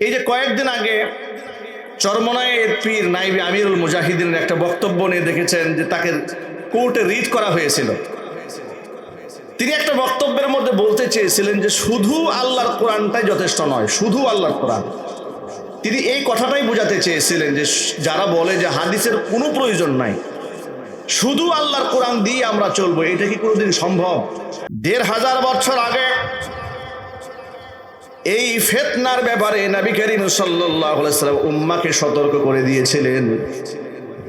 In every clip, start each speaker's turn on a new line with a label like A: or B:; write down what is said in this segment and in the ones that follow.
A: এই যে কয়েকদিন আগে চরমনায়ের পীর নাইবে আমিরুল মুজাহিদিনের একটা বক্তব্য নিয়ে দেখেছেন যে তাকে কোর্টে রিট করা হয়েছিল। তিনি একটা বক্তব্যের মধ্যে বলতে চেয়েছিলেন যে শুধু আল্লাহর কোরআনটাই যথেষ্ট নয়, শুধু আল্লাহর কোরআন। তিনি এই কথাটাই বোঝাতে চেয়েছিলেন যে যারা বলে যে হাদিসের কোনো প্রয়োজন নাই, শুধু আল্লাহর কোরআন দিয়ে আমরা চলবো, এটা কি কোনোদিন সম্ভব? ১৫০০ বছর আগে এই ফিতনার ব্যাপারে নবী করিম সাল্লাল্লাহু আলাইহি ওয়াসাল্লাম উম্মাহকে সতর্ক করে দিয়েছিলেন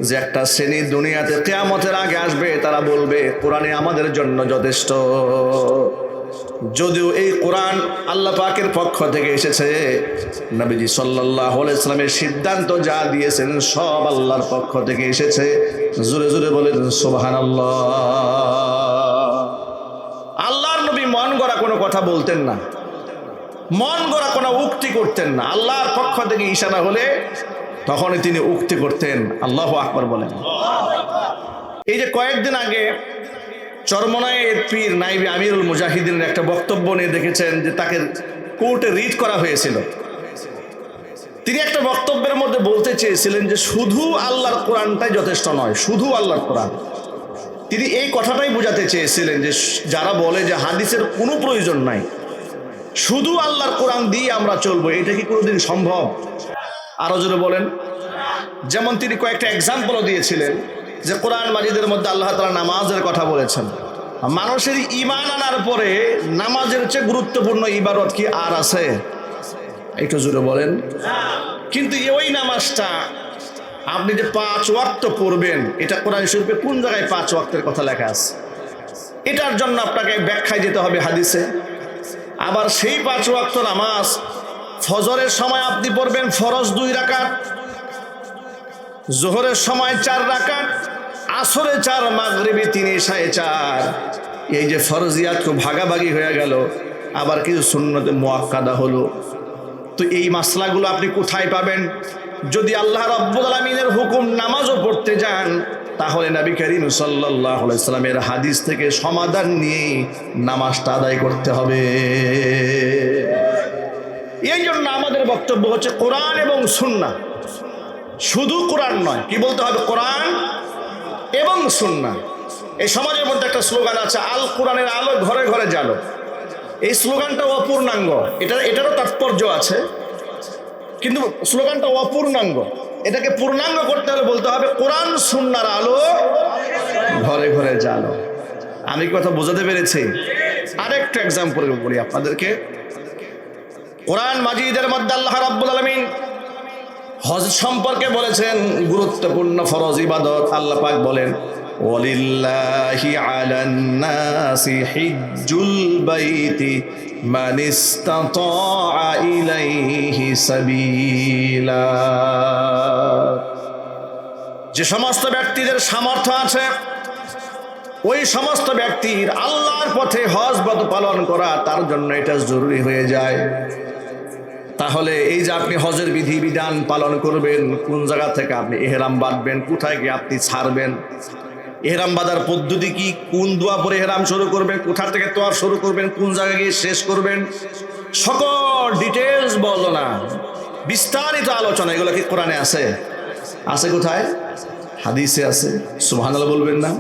A: যে একটা শ্রেণী দুনিয়াতে কিয়ামতের আগে আসবে, তারা বলবে কোরআনে আমাদের জন্য যথেষ্ট। যদিও এই কোরআন আল্লাহ পাকের পক্ষ থেকে এসেছে, নবীজি সাল্লাল্লাহু আলাইহি ওয়াসাল্লামের সিদ্ধান্ত যা দিয়েছেন সব আল্লাহর পক্ষ থেকে এসেছে। জোরে জোরে বলেন সুবহানাল্লাহ। আল্লাহর নবী মন গড়া কোনো কথা বলতেন না, মন গড়া কোনো উক্তি করতেন না। আল্লাহর পক্ষ থেকে ইশারা হলে তখনই তিনি উক্তি করতেন। আল্লাহু আকবার বলেন। এই যে কয়েকদিন আগে চরমনায়ের পীর নাইবে আমিরুল মুজাহিদিনের একটা বক্তব্য নিয়ে দেখেছেন যে তাকে কোর্টে রিট করা হয়েছিল। তিনি একটা বক্তব্যের মধ্যে বলতে চেয়েছিলেন যে শুধু আল্লাহর কোরআনটাই যথেষ্ট নয়, শুধু আল্লাহর কোরআন। তিনি এই কথাটাই বোঝাতে চেয়েছিলেন যে যারা বলে যে হাদিসের কোনো প্রয়োজন নাই, শুধু আল্লাহর কোরআন দিয়ে আমরা চলবো, এটা কি কোনোদিন সম্ভব? আরো জোরে বলেন। যেমন তিনি কয়েকটা এক্সাম্পলও দিয়েছিলেন যে কোরআন মাজিদের মধ্যে আল্লাহ তাআলা নামাজের কথা বলেছেন। মানুষের ঈমান আনার পরে নামাজের চেয়ে গুরুত্বপূর্ণ ইবাদত কি আর আছে? একটু জোরে বলেন। কিন্তু ওই নামাজটা আপনি যে 5 ওয়াক্ত পড়বেন, এটা কোরআন শরীফে কোন জায়গায় 5 ওয়াক্তের কথা লেখা আছে? এটার জন্য আপনাকে ব্যাখ্যায় যেতে হবে হাদিসে। আবার সেই 5 ওয়াক্ত নামাজ ফজরের সময় আপনি পড়বেন ফরজ 2 রাকাত, জোহরের সময় 4 রাকাত, আসরে 4, মাগরিবে 3, ইশায়ে 4। এই যে ফরজিয়াত খুব ভাগাভাগি হয়ে গেল, আবার কিছু সুন্নতে মুআক্কাদা হলো। তো এই মাসলাগুলো আপনি কোথায় পাবেন? যদি আল্লাহ রাব্বুল আলামিনের হুকুম নামাজও পড়তে যান, তাহলে নবী করিম সাল্লাল্লাহু আলাইহি ওয়াসাল্লামের হাদিস থেকে সমাধান নিয়ে নামাজটা আদায় করতে হবে। এই জন্য আমাদের বক্তব্য হচ্ছে কোরআন এবং সুন্নাহ, শুধু কোরআন নয়, কি বলতে হবে? কোরআন এবং সুন্নাহ। এই সমাজের মধ্যে একটা স্লোগান আছে, আল কোরআনের আলো ঘরে ঘরে জ্বালো। এই স্লোগানটা অপূর্ণাঙ্গ, এটারও তাৎপর্য আছে, কিন্তু স্লোগানটা অপূর্ণাঙ্গ। এটাকে পূর্ণাঙ্গ করতে হলে বলতে হবে কোরআন সুন্নাহর আলো ঘরে ঘরে জ্বালো। আমি কি কথা বোঝাতে পেরেছি? আরেকটা এক্সাম্পল বলি আপনাদেরকে। কোরআন মাজিদের মধ্যে আল্লাহ রাব্বুল আলামিন হজ সম্পর্কে বলেছেন, গুরুত্বপূর্ণ ফরজ ইবাদত। আল্লাহ পাক বলেন, ওয়ালিল্লাহি আলান নাসি হিজ্জুল বাইতি মান ইসতাতা ইলাইহি সাবিলা। যে সমস্ত ব্যক্তিদের সামর্থ্য আছে, ওই সমস্ত ব্যক্তির আল্লাহর পথে হজ পালন করা তার জন্য এটা জরুরি হয়ে যায়। তাহলে এই যে আপনি হজের বিধি বিধান পালন করবেন, কোন জায়গা থেকে আপনি ইহরাম বাঁধবেন, কোথায় গিয়ে আপনি ছাড়বেন, ইহরাম বাঁধার পদ্ধতি কি, কোন দোয়া পরে ইহরাম শুরু করবেন, কোথা থেকে তোয়াফ শুরু করবেন, কোন জায়গায় গিয়ে শেষ করবেন, সকল ডিটেলস বর্ণনা, বিস্তারিত আলোচনা, এগুলো কি কোরআনে আছে? আছে কোথায়? হাদিসে আছে। সুবহানাল্লাহ বলবেন না?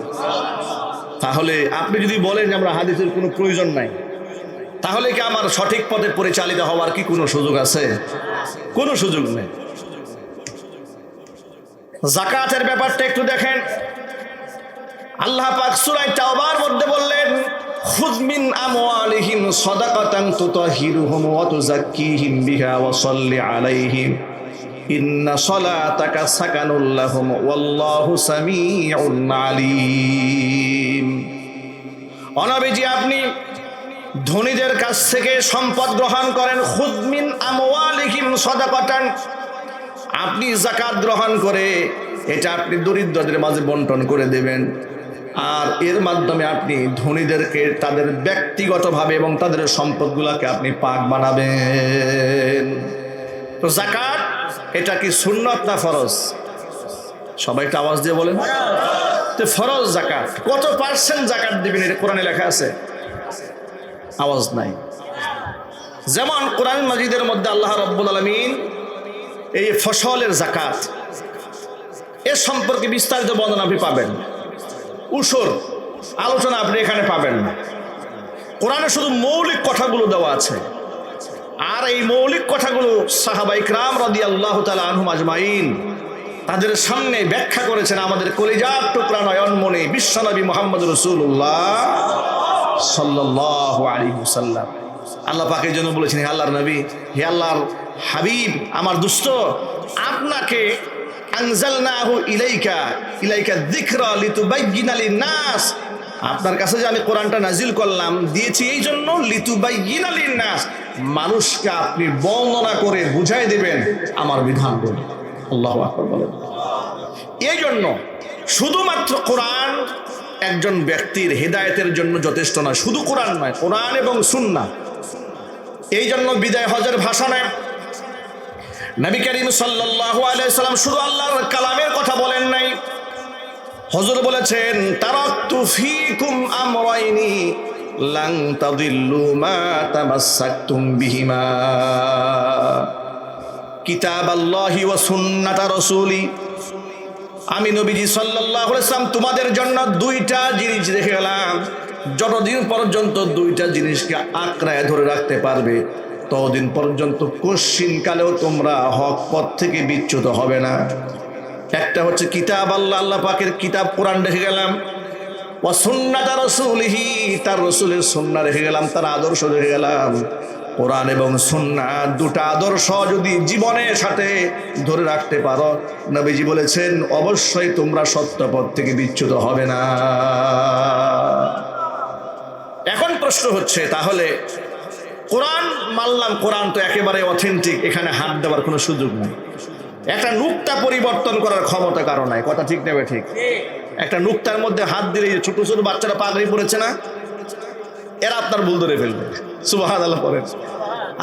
A: তাহলে আপনি যদি বলেন যে আমরা হাদিসের কোনো প্রয়োজন নাই, তাহলে কি আমার সঠিক পথে পরিচালিত হওয়ার কি কোনো সুযোগ আছে? কোনো সুযোগ নেই। যাকাতের ব্যাপারটা একটু দেখেন। আল্লাহ পাক সূরা তাওবার মধ্যে বললেন, খুয মিন আমওয়ালিহিম সাদাকাতান তুতাহিরুহুম ওয়া তুযাক্কিহিম বিহা ওয়া সাল্লি আলাইহিম ইন্না সালাতাকা সাকানুল লাহুম ওয়াল্লাহু সামিউন আলীম। নবীজি, আপনি ধনীদের কাছ থেকে সম্পদ গ্রহণ করেন। খুয মিন আমওয়ালিহিম সাদাকাতান, আপনি যাকাত গ্রহণ করে এটা আপনি দরিদ্রদের মাঝে বন্টন করে দেবেন, আর এর মাধ্যমে আপনি ধনীদেরকে তাদের ব্যক্তিগতভাবে এবং তাদের সম্পদগুলোকে আপনি পাক বানাবেন। তো যাকাত এটা কি সুন্নাত না ফরজ? সবাই একটা আওয়াজ দিয়ে বলেন। তো ফরজ যাকাত, কত % যাকাত দিবেন এটা কোরআনে লেখা আছে? আওয়াজ নাই। যেমন কোরআন মাজিদের মধ্যে আল্লাহ রাব্বুল আলামিন এই ফসলের যাকাত এর সম্পর্কে বিস্তারিত বর্ণনা আপনি পাবেন, উসুর আলোচনা আপনি এখানে পাবেন না। কোরআনে শুধু মৌলিক কথাগুলো দেওয়া আছে, আর এই মৌলিক কথাগুলো সাহাবা ইকরাম রাদিয়াল্লাহু তাআলা আনহুম আজমাইন তাদের সামনে ব্যাখ্যা করেছেন আমাদের কলিজার টুকরা নয়নমণি বিশ্বনবী মুহাম্মদ রাসূলুল্লাহ সাল্লাল্লাহু আলাইহি ওয়াসাল্লাম। আল্লাহ পাকের জন্য বলেছেন, হে আল্লাহর নবী, হে আল্লাহর হাবিব, আমার দোস্ত, আপনাকে আনজালনাহু ইলাইকা যিকরা লিতুবাইয়িনা লিন-নাস, আপনার কাছে যে আমি কোরআনটা নাজিল করলাম দিয়েছি এই জন্য লিতুবাইয়িনা লিন-নাস, মানুষকে আপনি বর্ণনা করে বুঝাই দিবেন আমার বিধানগুলো। আল্লাহু আকবার বলেন। এই জন্য শুধুমাত্র কোরআন একজন ব্যক্তির হেদায়েতের জন্য যথেষ্ট নয়, শুধু কোরআন নয়, কোরআন এবং সুন্নাহ। এই জন্য বিদায় হজের ভাষণে নবী করিম সাল্লাল্লাহু আলাইহি সাল্লাম শুধু আল্লাহর কালামের কথা বলেন নাই, হুজুর বলেছেন তারাকতু ফীকুম আমরাইনি লান তাদিল্লু মা তামাসসাকতুম বিহিমা কিতাবাল্লাহি ওয়া সুন্নাতা রাসূলি। আমি নবীজি সাল্লাল্লাহু আলাইহি সাল্লাম তোমাদের জন্য দুইটা জিনিস রেখে গেলাম, যতদিন পর্যন্ত দুইটা জিনিসকে আঁকড়ায় ধরে রাখতে পারবে ততদিন পর্যন্ত কোশ্চিনকালেও তোমরা হক পথ থেকে বিচ্যুত হবে না। একটা হচ্ছে কিতাব আল্লাহ, আল্লাহ পাকের কিতাব কোরআন রেখে গেলাম, ওয়া সুন্নাত রাসূলিহি, তার রাসূলের সুন্নাহ রেখে গেলাম, তার আদর্শ রেখে গেলাম। কোরআন এবং সুন্নাহ দুটো আদর্শ যদি জীবনের সাথে ধরে রাখতে পারো, নবীজি বলেছেন অবশ্যই তোমরা সত্য পথ থেকে বিচ্যুত হবে না। এখন প্রশ্ন হচ্ছে, তাহলে কোরআন মানলাম, কোরআন তো একেবারে অথেন্টিক, এখানে হাত দেওয়ার কোনো সুযোগ নেই, একটা নুক্তা পরিবর্তন করার ক্ষমতা কারো নাই, কথা ঠিক নেবে ঠিক? একটা নুক্তার মধ্যে হাত দিলে ছোট ছোট বাচ্চারা পাগড়ি পড়েছে না, এরা আপনার ভুল ধরে ফেলবে। সুবহানাল্লাহ পড়েন।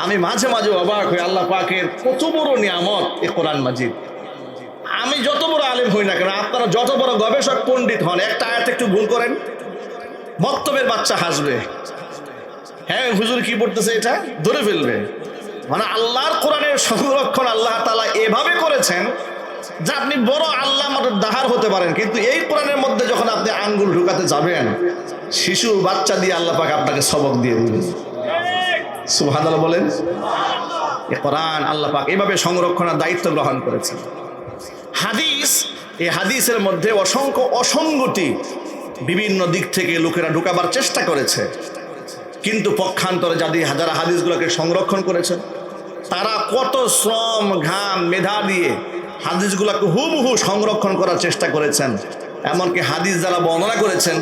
A: আমি মাঝে মাঝে অবাক হই, আল্লাহ পাকের কত বড় নিয়ামত এই কোরআন মাজিদ। আমি যত বড় আলেম হই না কেন, আপনারা যত বড় গবেষক পণ্ডিত হন, একটা আয়াত একটু ভুল করেন, বক্তব্যের বাচ্চা হাসবে, হ্যাঁ হুজুর কি পড়তেছে এটা ধরে ফেলবে। মানে আল্লাহর কোরআনের সংরক্ষণ আল্লাহ তাআলা এভাবে করেছেন যে আপনি বড় আল্লাহ দাহার হতে পারেন, কিন্তু এই কোরআনের মধ্যে যখন আপনি আঙ্গুল ঢুকাতে যাবেন, শিশু বাচ্চা দিয়ে আল্লাহ পাক আপনাকে সবক দিয়ে দিবেন। সুবহানাল্লাহ বলেন। এই কোরআন আল্লাহ পাক এভাবে সংরক্ষণের দায়িত্ব গ্রহণ করেছেন। হাদিস, এই হাদিসের মধ্যে অসংখ্য অসঙ্গতি বিভিন্ন দিক থেকে লোকেরা ঢুকাবার চেষ্টা করেছে, কিন্তু পক্ষান্তরে যারা হাদিসগুলোকে সংরক্ষণ করেছেন তারা কত শ্রম ঘাম মেধা দিয়ে হাদিসগুলোকে হুবহু সংরক্ষণ করার চেষ্টা করেছেন। এমনকি হাদিস যারা বর্ণনা করেছেন,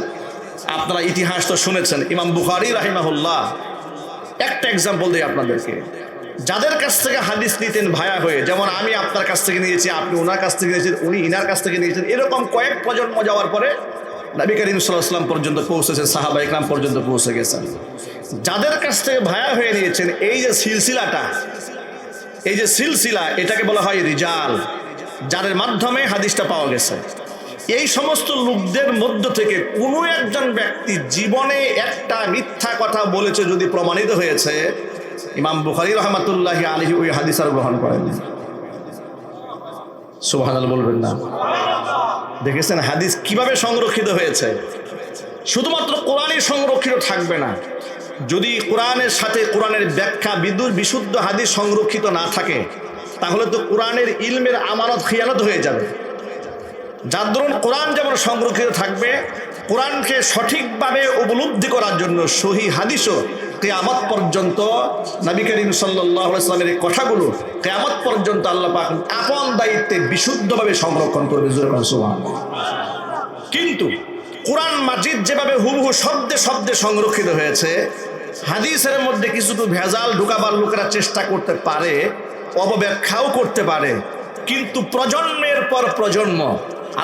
A: আপনারা ইতিহাস তো শুনেছেন, ইমাম বুখারী রাহিমাহুল্লাহ, একটা এক্সাম্পল দিই আপনাদেরকে, যাদের কাছ থেকে হাদিস নিতেন ভায়া হয়ে, যেমন আমি আপনার কাছ থেকে নিয়েছি, আপনি ওনার কাছ থেকে নিয়েছেন, উনি ইনার কাছ থেকে নিয়েছেন, এরকম কয়েক প্রজন্ম যাওয়ার পরে নবী করিম সাল্লাল্লাহু আলাইহি ওয়াসাল্লাম পর্যন্ত পৌঁছেছেন, সাহাবা ইকরাম পর্যন্ত পৌঁছে গেছেন। যাদের কাছ থেকে ভায়া হয়ে নিয়েছেন, এই যে সিলসিলা, এটাকে বলা হয় রিজাল, যাদের মাধ্যমে হাদিসটা পাওয়া গেছে। এই সমস্ত লোকদের মধ্য থেকে কোনো একজন ব্যক্তি জীবনে একটা মিথ্যা কথা বলেছে যদি প্রমাণিত হয়েছে, ইমাম বুখারী রাহমাতুল্লাহি আলাইহি ওই হাদিস আর গ্রহণ করেন। সুবহানাল্লাহ বলবেন না? দেখেছেন হাদিস কিভাবে সংরক্ষিত হয়েছে? শুধুমাত্র কোরআনই সংরক্ষিত থাকবে না, যদি কোরআনের সাথে কোরআনের ব্যাখ্যা বিশুদ্ধ হাদিস সংরক্ষিত না থাকে, তাহলে তো কোরআনের ইলমের আমানত খিয়ানত হয়ে যাবে। যার দরুন কোরআন যেমন সংরক্ষিত থাকবে, কোরআনকে সঠিকভাবে উপলব্ধি করার জন্য সহিহ হাদিসও কিয়ামত পর্যন্ত, নবী করিম সাল্লাল্লাহু আলাইহি ওয়াসাল্লামের এই কথাগুলো কিয়ামত পর্যন্ত আল্লাহ পাক আপন দায়িত্বে বিশুদ্ধভাবে সংরক্ষণ করবে। সুবহানাল্লাহ। কিন্তু কোরআন মাজিদ যেভাবে হুবহু শব্দে শব্দে সংরক্ষিত হয়েছে, হাদিসের মধ্যে কিছু ভেজাল ঢুকাবার লোকেরা চেষ্টা করতে পারে, অপব্যাখ্যাও করতে পারে, কিন্তু প্রজন্মের পর প্রজন্ম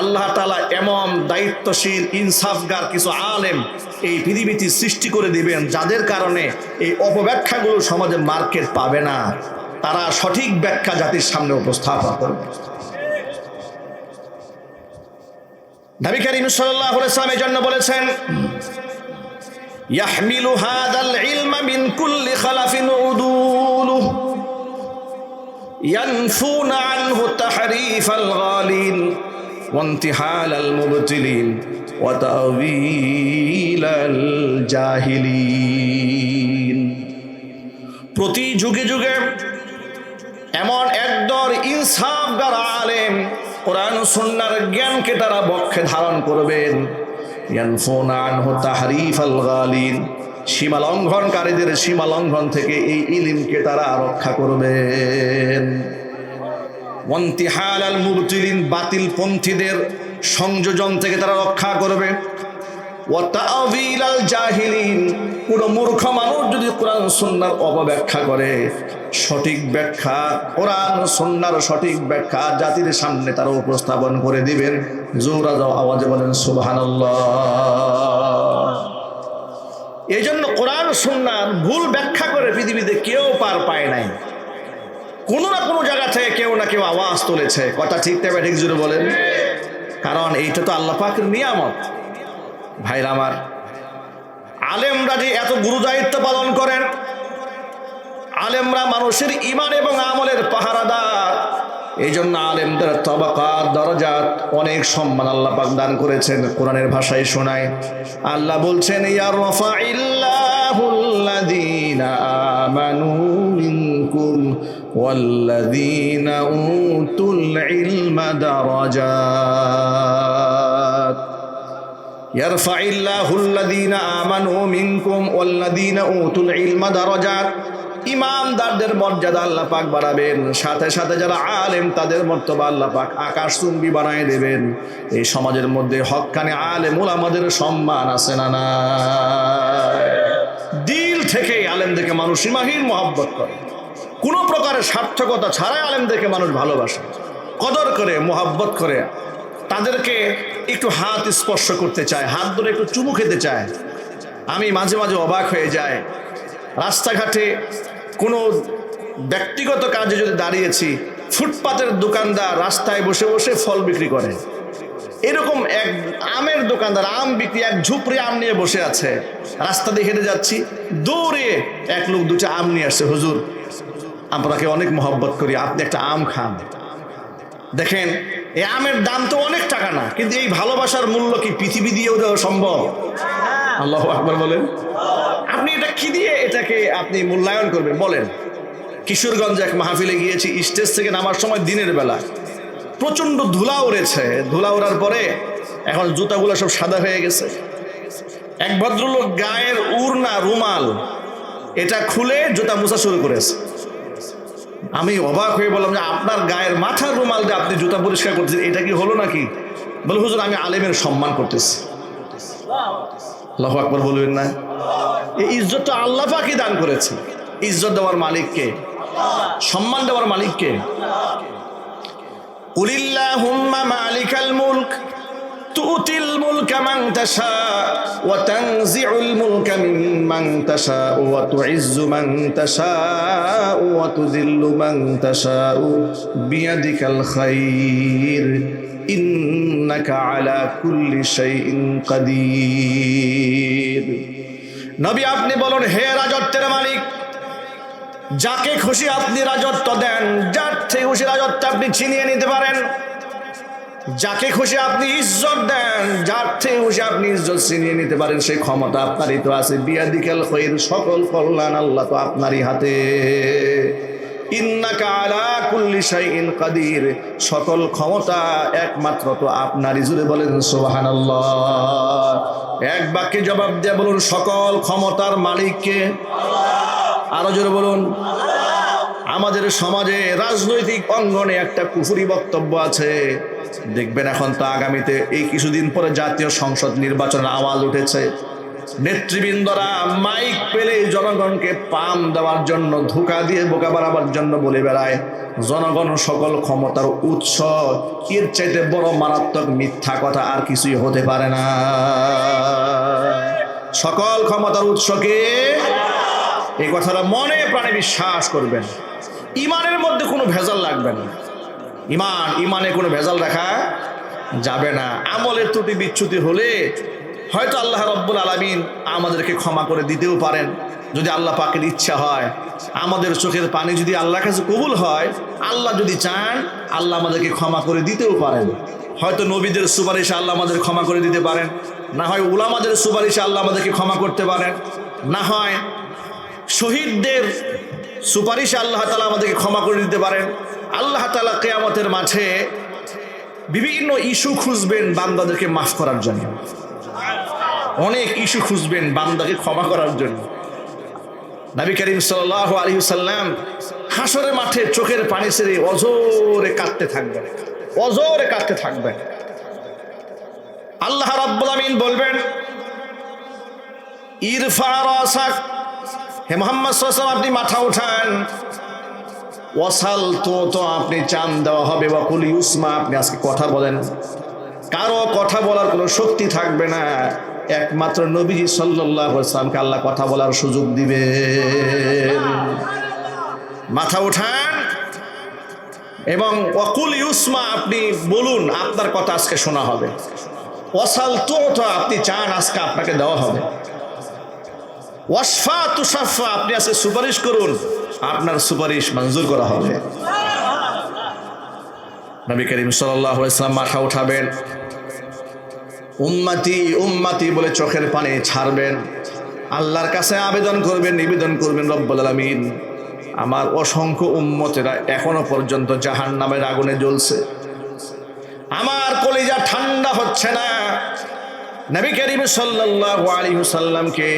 A: আল্লাহ তাআলা এমন দায়িত্বশীল ইনসাফগার কিছু আলেম এই পৃথিবীতে সৃষ্টি করে দিবেন, যাদের কারণে এই অপব্যাখ্যাগুলো সমাজে মার্কেট পাবে না, তারা সঠিক ব্যাখ্যা জাতির সামনে উপস্থাপন করবে। নবী করিম সাল্লাল্লাহু আলাইহি ওয়াসাল্লাম এই জন্য বলেছেন, ইয়াহমিলু হাদাল ইলমা মিন কুল্লি খালাফিন উদুল, ينفون عنه تحريف الغالين وانتحال المبتلين وتأويل الجاهلين। প্রতি যুগে যুগে এমন একদল ইনসাফগার আলেম কোরআন সুন্নাহর জ্ঞানকে তারা বক্ষে ধারণ করবেন। ইয়ানফুনা আনহু তাহরিফাল গালিন, সীমা লঙ্ঘনকারীদের সীমা লঙ্ঘন থেকে এই ইলমকে তারা রক্ষা করবেন। ওয়ান্তিহালাল মুবতিলিন, বাতিল পন্থীদের সংযোজন থেকে তারা রক্ষা করবে। ওয়া তা'ওয়িলাল জাহিলিন, কোন মূর্খ মানুষ যদি কোরআন সুন্নাহর অপব্যাখ্যা করে, সঠিক ব্যাখ্যা কোরআন সুন্নাহর সঠিক ব্যাখ্যা জাতির সামনে তারা উপস্থাপন করে দিবেন। জোরে আওয়াজে বলেন সুবহানাল্লাহ। এই জন্য কোরআন সুন্নাহর ভুল ব্যাখ্যা করে পৃথিবীতে কেউ পার পায় নাই। কোনো না কোনো জায়গা থেকে কেউ না কেউ আওয়াজ তুলেছে। কথা ঠিক না ঠিক জোরে বলেন। কারণ এইটা তো আল্লাহ পাকের নিয়ামত। ভাইরা আমার, আলেমরা যে এত গুরু দায়িত্ব পালন করেন, আলেমরা মানুষের ঈমান এবং আমলের পাহারাদার। এই জন্য আলেমদের তবাকাত দরজাত অনেক সম্মান আল্লাহ পাক দান করেছেন। কোরআনের ভাষায় শোনায় আল্লাহ বলছেন, ইয়ারফাইল্লাহুল্লাযীনা আমানু মিনকুম ওয়াল্লাযীনা উতুল ইলমা দারাজাত। ইয়ারফাইল্লাহুল্লাযীনা আমানু মিনকুম ওয়াল্লাযীনা উতুল ইলমা দারাজাত। ইমানদারদের মর্যাদা আল্লাহ পাক বাড়াবেন, সাথে সাথে যারা আলেম তাদের মর্তবা আল্লাহ পাক আকাশচুম্বী বানায় দেবেন। এই সমাজের মধ্যে হক্কানি আলেম উলামাদের সম্মান আছে না না? দিল থেকে আলেমদেরকে মানুষ সীমাহীন মহব্বত করে, কোনো প্রকারের সার্থকতা ছাড়াই আলেমদেরকে মানুষ ভালোবাসে, কদর করে, মহব্বত করে। তাদেরকে একটু হাত স্পর্শ করতে চায়, হাত ধরে একটু চুমু খেতে চায়। আমি মাঝে মাঝে অবাক হয়ে যায়, রাস্তাঘাটে কোনো ব্যক্তিগত কাজে যদি দাঁড়িয়েছি, ফুটপাতের দোকানদার রাস্তায় বসে বসে ফল বিক্রি করে। এরকম এক আমের দোকানদার আম বিক্রি, এক ঝুপড়ি আম নিয়ে বসে আছে। রাস্তা দিয়ে হেঁটে যাচ্ছি, দৌড়ে এক লোক দুটো আম নিয়ে আসছে। হুজুর, আপনাকে অনেক মহব্বত করি, আপনি একটা আম খান। দেখেন, এই আমের দাম তো অনেক টাকা না, কিন্তু এই ভালোবাসার মূল্য কি পৃথিবী দিয়েও দেওয়া সম্ভব? আল্লাহু আকবার বলেন। আপনি এটা কি দিয়ে এটাকে আপনি মূল্যায়ন করবেন বলেন? কিশোরগঞ্জে এক মাহফিলে গিয়েছি, স্টেজ থেকে নামার সময় দিনের বেলা প্রচন্ড ধুলা উড়েছে। ধুলা ওড়ার পরে এখন জুতাগুলো সব সাদা হয়ে গেছে। এক ভদ্রলোক গায়ের উড়না রুমাল এটা খুলে জুতা মোছা শুরু করেছে। আমি অবাক হয়ে বললাম যে আপনার গায়ের মাথার রুমাল দিয়ে আপনি জুতা পরিষ্কার করতেছেন, এটা কি হলো নাকি? বলে, হুজুর আমি আলেমের সম্মান করতেছি। আল্লাহু আকবার বলবেন না? এই ইজ্জত তো আল্লাহ পাকই দান করেছে। ইজ্জত দেওয়ার মালিককে, সম্মান দেওয়ার মালিককে। কুলিল্লাহুম্মা মালিকাল মুলক তুতিল মুলকা মান তাশা ওয়া তানজিউল মুলকা মিম্মান তাশা ওয়া তুইজ্জু মান তাশা ওয়া তুযিল্লু মান তাশা বিয়াদিকাল খায়র ইন্নাকা আলা কুল্লি শাইইন কাদির। নবী আপনি বলুন, হে রাজত্বের মালিক, যাকে খুশি আপনি রাজত্ব দেন, যার থেকে খুশি রাজত্ব আপনি ছিনিয়ে নিতে পারেন। যাকে খুশি আপনি ইজ্জত দেন, যার থেকে খুশি আপনি ইজ্জত ছিনিয়ে নিতে পারেন। সেই ক্ষমতা আপনারই তো আছে। বিয়াদিকাল খায়র, সকল কল্যাণ আল্লাহ তো আপনারই হাতে। ইন্নাকা আলা কুল্লি শাইইন কাদির, সকল ক্ষমতা একমাত্র তো আপনারই। জুড়ে বলেন সুবহানাল্লাহ। এক বাক্যে জবাব দিয়ে বলুন, সকল ক্ষমতার মালিককে। আরো জোরে বলুন। আমাদের সমাজে রাজনৈতিক অঙ্গনে একটা কুফরি বক্তব্য আছে। দেখবেন এখন তো আগামীতে এই কিছুদিন পরে জাতীয় সংসদ নির্বাচনের আওয়াজ উঠেছে। নেতৃবৃন্দরা মাইক পেলে জনগণকে পাম দেওয়ার জন্য, ধোঁকা দিয়ে বোকা বাড়াবার জন্য বলে বেড়ায় জনগণ সকল ক্ষমতার উৎস। এর চাইতে বড় মারাত্মক মিথ্যা কথা আর কিছুই হতে পারে না। সকল ক্ষমতার উৎসকে, এই কথাটা মনে প্রাণে বিশ্বাস করবেন। ইমানের মধ্যে কোনো ভেজাল লাগবে না। ইমানে কোনো ভেজাল রাখা যাবে না। আমলের ত্রুটি বিচ্যুতি হলে হয়তো আল্লাহ রাব্বুল আলামিন আমাদেরকে ক্ষমা করে দিতেও পারেন। যদি আল্লাহ পাকের ইচ্ছা হয়, আমাদের চোখের পানি যদি আল্লাহর কাছে কবুল হয়, আল্লাহ যদি চান আল্লাহ আমাদেরকে ক্ষমা করে দিতেও পারেন। হয়তো নবীদের সুপারিশে আল্লাহ আমাদের ক্ষমা করে দিতে পারেন, না হয় উলামাদের সুপারিশে আল্লাহ আমাদেরকে ক্ষমা করতে পারেন, না হয় শহীদদের সুপারিশে আল্লাহ তাআলা আমাদেরকে ক্ষমা করে দিতে পারেন। আল্লাহ তাআলা কিয়ামতের মাঠে বিভিন্ন ইস্যু খুঁজবেন বান্দাদেরকে মাফ করার জন্য, অনেক ইস্যু খুঁজবেন বান্দাকে ক্ষমা করার জন্য। নবী করিম সাল্লাল্লাহু আলাইহি ওয়াসাল্লাম হাসরের মাঠে চোখের পানি ছেড়ে অজোরে কাঁদতে থাকবেন, অজোরে কাঁদতে থাকবেন। আল্লাহ রাব্বুল আমিন বলবেন, ইরফা রাসাক, হে মুহাম্মদ সাল্লাল্লাহু আলাইহি ওয়াসাল্লাম আপনি মাথা উঠান। ওয়াসাল, তো আপনি চান দেওয়া হবে। ওয়াকুল ইউসমা, আপনি আজকে কথা বলেন, কারো কথা বলার কোনো শক্তি থাকবে না, একমাত্র নবীজি সাল্লাল্লাহু আলাইহি ওয়াসাল্লামকে আল্লাহ কথা বলার সুযোগ দিবে। মাথা উঠান এবং ওয়াকুল ইউসমা, আপনি বলুন, আপনার কথা আজকে শোনা হবে। ওয়াসাল, তো আপনি চান আজকে আপনাকে দেওয়া হবে। ওয়াসফা তুসাফা, আপনি আজকে সুপারিশ করুন, আপনার সুপারিশ মঞ্জুর করা হবে। নবী করিম সাল্লাল্লাহু আলাইহি ওয়াসাল্লাম মাথা উঠাবেন, উম্মতি উম্মতি বলে চোখের পানি ছাড়বেন, আল্লাহর কাছে আবেদন করবেন, নিবেদন করবেন, রব্বুল আলামিন আমার অসংখ্য উম্মতেরা এখনো পর্যন্ত জাহান্নামের আগুনে জ্বলছে, আমার কলিজা ঠান্ডা হচ্ছে না। নবী করিম সাল্লাল্লাহু আলাইহি ওয়াসাল্লামকে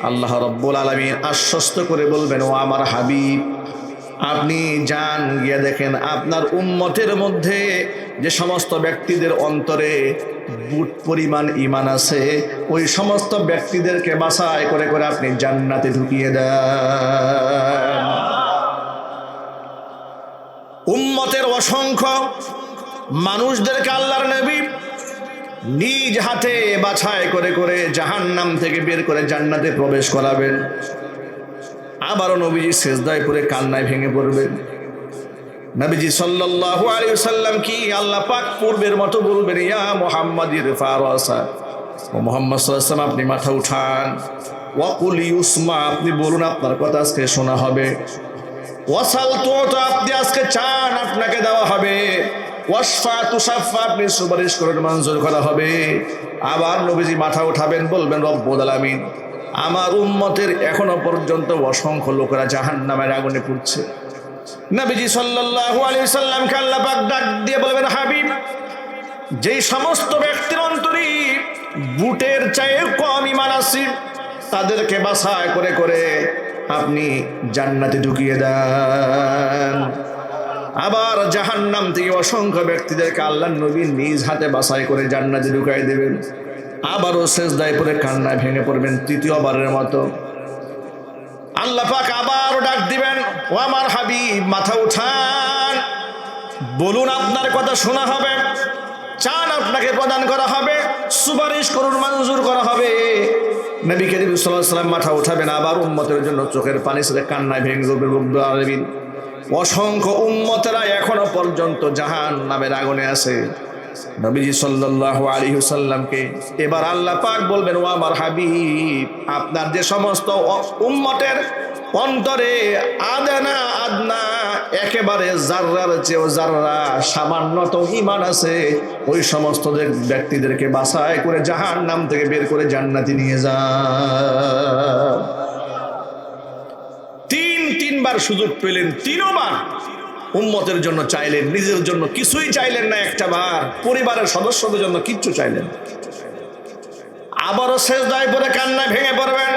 A: আল্লাহ রব্বুল আলামিন আশ্বস্ত করে বলবেন, ও আমার হাবিব, আপনি যান গিয়ে দেখেন আপনার উম্মতের মধ্যে যে সমস্ত ব্যক্তিদের অন্তরে বুট পরিমাণ ঈমান আছে, ওই সমস্ত ব্যক্তিদেরকে বাছাই করে করে আপনি জান্নাতে ঢুকিয়ে দেন। উম্মতের অসংখ্য মানুষদেরকে আল্লাহর নবী নিজ হাতে বাছাই করে করে জাহান্নাম থেকে বের করে জান্নাতে প্রবেশ করাবেন। আবারও নবীজি সিজদায় পড়ে কান্নায় ভেঙে পড়বেন। নবীজি সাল্লাল্লাহু আলাইহি ওয়াসাল্লাম কি আল্লাহ পাক পূর্বের মতো বলবেন, ইয়া মুহাম্মদ ইরফা রাসা, ও মুহাম্মদ সাল্লাল্লাহু আলাইহি ওয়াসাল্লাম আপনি মাথা উঠান। ওয়াকুল ইউসমা, আপনি বলুন, আপনার কথা আজকে শোনা হবে। ওয়াসাল, তো আপনি আজকে চান আপনাকে দেওয়া হবে। ওয়াসফা তুসাফা, আপনি সুপারিশ করুন, মঞ্জুর করা হবে। আবার নবীজি মাথা উঠাবেন, বলবেন, রব্বুল আলামিন আমার উম্মতের এখনো পর্যন্ত অসংখ্য লোকেরা জাহান্নামের আগুনে পুড়ছে। নবীজি সাল্লাল্লাহু আলাইহি ওয়াসাল্লামকে আল্লাহ পাক ডাক দিয়ে বলবেন, হাবিব, যেই সমস্ত ব্যক্তির অন্তরে বুটের চেয়ে কম ঈমান আছে, তাদেরকে বাছাই করে করে আপনি জান্নাতে ঢুকিয়ে দেন। আবার জাহান্নাম থেকে অসংখ্য ব্যক্তিদেরকে আল্লাহর নবী নিজ হাতে বাছাই করে জান্নাতে ঢুকাই দেবেন। আবারও সিজদায় পড়ে কান্নায় ভেঙে পড়বেন তৃতীয়বারের মতো। আল্লাহ পাক আবারও ডাক দিবেন, ও আমার হাবিব, মাথা উঠান, বলুন, আপনার কথা শোনা হবে। চান আপনাকে প্রদান করা হবে, সুপারিশ করুন, মঞ্জুর করা হবে। নবী করিম সাল্লাল্লাহু আলাইহি ওয়াসাল্লাম মাথা উঠাবেন, আবার উম্মতের জন্য চোখের পানি ছেড়ে কান্নায় ভেঙে পড়বেন। রব্বুল আলামিন অসংখ্য উম্মতেরা এখনো পর্যন্ত জাহান্নামের আগুনে আছে। নবীজি সাল্লাল্লাহু আলাইহি ওয়াসাল্লামকে এবার আল্লাহ পাক বলবেন, ও আমার হাবিব, আপনার যে সমস্ত উম্মতের অন্তরে আদনা আদনা একেবারে জাররার চেয়েও জাররা সামান্যতম ঈমান আছে, ওই সমস্ত ব্যক্তিদেরকে বাছাই করে জাহান্নাম থেকে বের করে জান্নাতে নিয়ে যান। তিনবার সুযোগ পেলেন, তিনবার উম্মতের জন্য চাইলেন, নিজের জন্য কিছুই চাইলেন না, একটা বার পরিবারের সদস্যদের জন্য কিচ্ছু চাইলেন। আবারও সিজদায় পড়ে কান্নায় ভেঙে পড়বেন।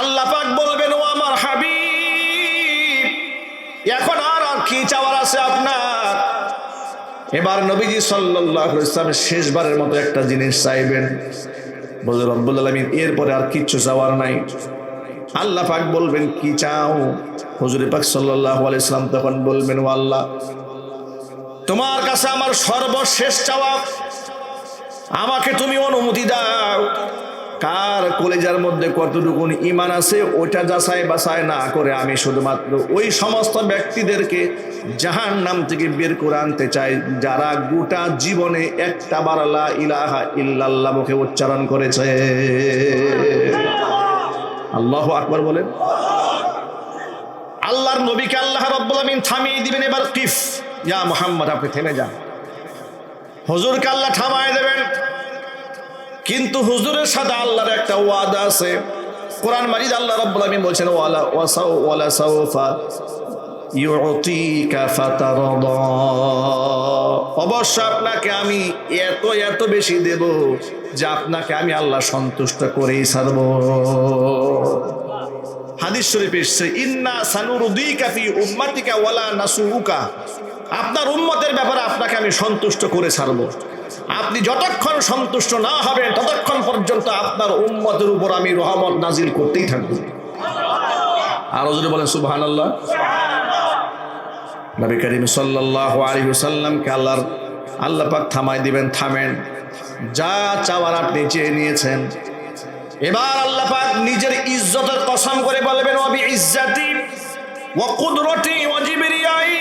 A: আল্লাহ পাক বলবেন, ও আমার হাবিব, এখন আর কি চাওয়ার আছে আপনার? এবার নবীজি সাল্লাল্লাহু আলাইহি ওয়াসাল্লাম শেষবারের মতো একটা জিনিস চাইবেন। বলে, রব্বুল আলামিন এরপরে আর কিচ্ছু চাওয়ার নাই। আল্লাহ পাক বলবেন, কি চাও? হুজুর পাক সাল্লাল্লাহু আলাইহি ওয়াসাল্লাম তখন বলবেন, ও আল্লাহ, তোমার কাছে আমার সর্বশেষ চাওয়া, আমাকে তুমি অনুমতি দাও। কার কলিজার মধ্যে কতটুকু ঈমান আছে ওইটা যাচাই বাছাই না করে আমি শুধুমাত্র ওই সমস্ত ব্যক্তিদেরকে জাহান্নাম থেকে বের করে আনতে চাই যারা গোটা জীবনে একটা বার লা ইলাহা ইল্লাল্লাহ মুখে উচ্চারণ করেছে। আল্লাহু আকবার বলেন। আল্লাহর নবীকে আল্লাহ রাব্বুল আমিন থামিয়ে দিবেন, এবার কিফ ইয়া মুহাম্মদ, আপনি থেমে যান। হুজুরকে আল্লাহ থামায় দেবেন, কিন্তু হুজুরের সাথে আল্লাহর একটা ওয়াদা আছে। কোরআন মাজিদ আল্লাহ রাব্বুল আমিন বলছেন ওয়ালা সাউফা ইউতিকা ফাতারদা, অবশ্য আপনাকে আমি এত এত বেশি দেব যে আপনাকে আমি আল্লাহ সন্তুষ্ট করেই ছাড়ব। হাদিস শরীফে এসেছে ইন্না সানুরদিকা ফি উম্মাতিকা ওয়ালা নাসুকা, আপনার উম্মতের ব্যাপারে আপনাকে আমি সন্তুষ্ট করে ছাড়ব। আপনি যতক্ষণ সন্তুষ্ট না হবেন ততক্ষণ পর্যন্ত আপনার উম্মতের উপর আমি রহমত নাজিল করতেই থাকব। আরো যদি বলেন সুবহানাল্লাহ। নবী করিম সাল্লাল্লাহু আলাইহি ওয়াসাল্লামকে আল্লাহ পাক থামায় দিবেন, থামেন, যা চাওয়ার আপনি চেয়ে নিয়েছেন। এবার আল্লাহ পাক নিজের ইজ্জতের কসম করে বলবেন ওয়া বিইজ্জাতি ওয়া কুদরতি ওয়া জিবরিয়াই,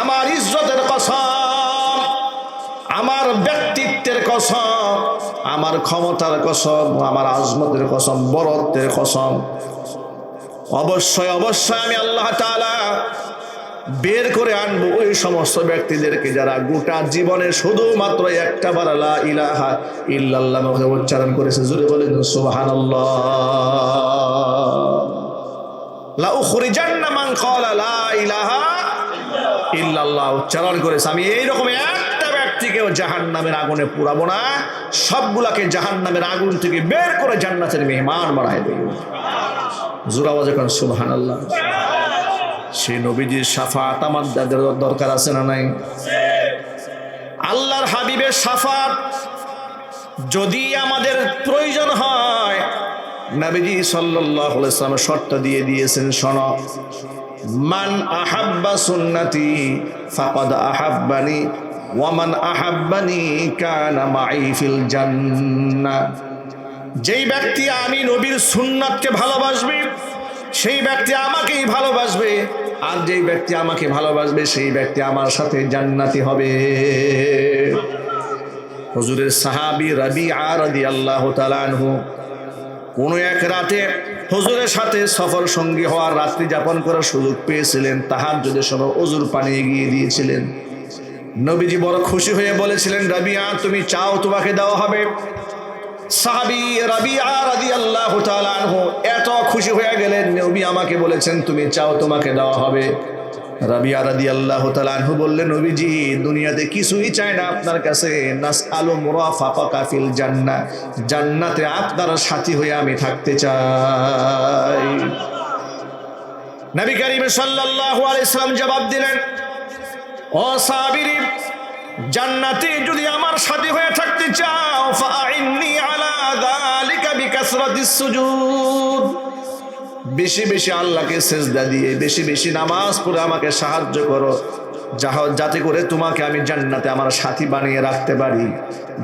A: আমার ইজ্জতের কসম, আমার ব্যক্তিত্বের কসম, আমার ক্ষমতার কসম, আমার আজমতের কসম, বরত্বের কসম, অবশ্যই অবশ্যই আমি আল্লাহ তাআলা বের করে আনবো ওই সমস্ত ব্যক্তিদেরকে যারা গোটা জীবনে শুধুমাত্র একটা বার লা ইলাহা ইল্লাল্লাহ উচ্চারণ করেছে। জোরে বলেন সুবহানাল্লাহ। লা উখরিজান্না মান ক্বালা লা ইলাহা ইল্লাল্লাহ উচ্চারণ করেছে, আমি এইরকম একটা ব্যক্তিকেও জাহান্নামের আগুনে পুরাবো না, সবগুলাকে জাহান্নামের আগুন থেকে বের করে জান্নাতের মেহমান বানায় দেব। জোরে আওয়াজে কোন সুবহানাল্লাহ। সেই নবীজির শাফাত আমাদের দরকার আছে না নাই? আল্লাহর হাবিবের শাফাত যদি আমাদের প্রয়োজন হয়, নবীজি সাল্লাল্লাহু আলাইহি ওয়াসাল্লাম শর্ত দিয়ে দিয়েছেন, শোনো, মান আহাব্বা সুন্নতি ফাকাদ আহাব্বানি ওয়া মান আহাব্বানি কানা মাই ফিল জান্নাহ। যেই ব্যক্তি আমি নবীর সুন্নাতকে ভালোবাসবে সেই ব্যক্তি আমাকেই ভালোবাসবে, আর যেই ব্যক্তি আমাকে ভালোবাসবে সেই ব্যক্তি আমার সাথে জান্নাতি হবে। হুজুরের সাহাবী রাবিআ রাদিয়াল্লাহু তাআলা আনহু কোন এক রাতে হুজুরের সাথে সফর সঙ্গী হওয়ার রাত্রি যাপন করার সুযোগ পেয়েছিলেন। তাহাজ্জুদের সময় ওযুর পানি এগিয়ে দিয়েছিলেন। নবীজি বড় খুশি হয়ে বলেছিলেন, রাবিআ তুমি চাও তোমাকে দেওয়া হবে। সাহাবী রাবিআ রাদিয়াল্লাহু তাআলা আনহু এত খুশি হয়ে গেলেন, নবী আমাকে বলেছেন তুমি চাও তোমাকে দেওয়া হবে। রাবিআ রাদিয়াল্লাহু তাআলা আনহু বললেন, নবীজি দুনিয়াতে কিছুই চাই না আপনার কাছে, নাসআলু মুরাফাকাকা ফিল জান্নাহ, জান্নাতে আপনার সাথী হয়ে আমি থাকতে চাই। নবী করিম সাল্লাল্লাহু আলাইহি সাল্লাম জবাব দিলেন, ও সাহাবী, জান্নাতে যদি আমার সাথী হয়ে থাকতে চাও ফাআইন্নি আলা যালিকা বিকাসরাতিস সুজুদ, বেশি বেশি আল্লাহকে সিজদা দিয়ে বেশি বেশি নামাজ পড়ে আমাকে সাহায্য করো, যাতে করে তোমাকে আমি জান্নাতে আমার সাথী বানিয়ে রাখতে পারি।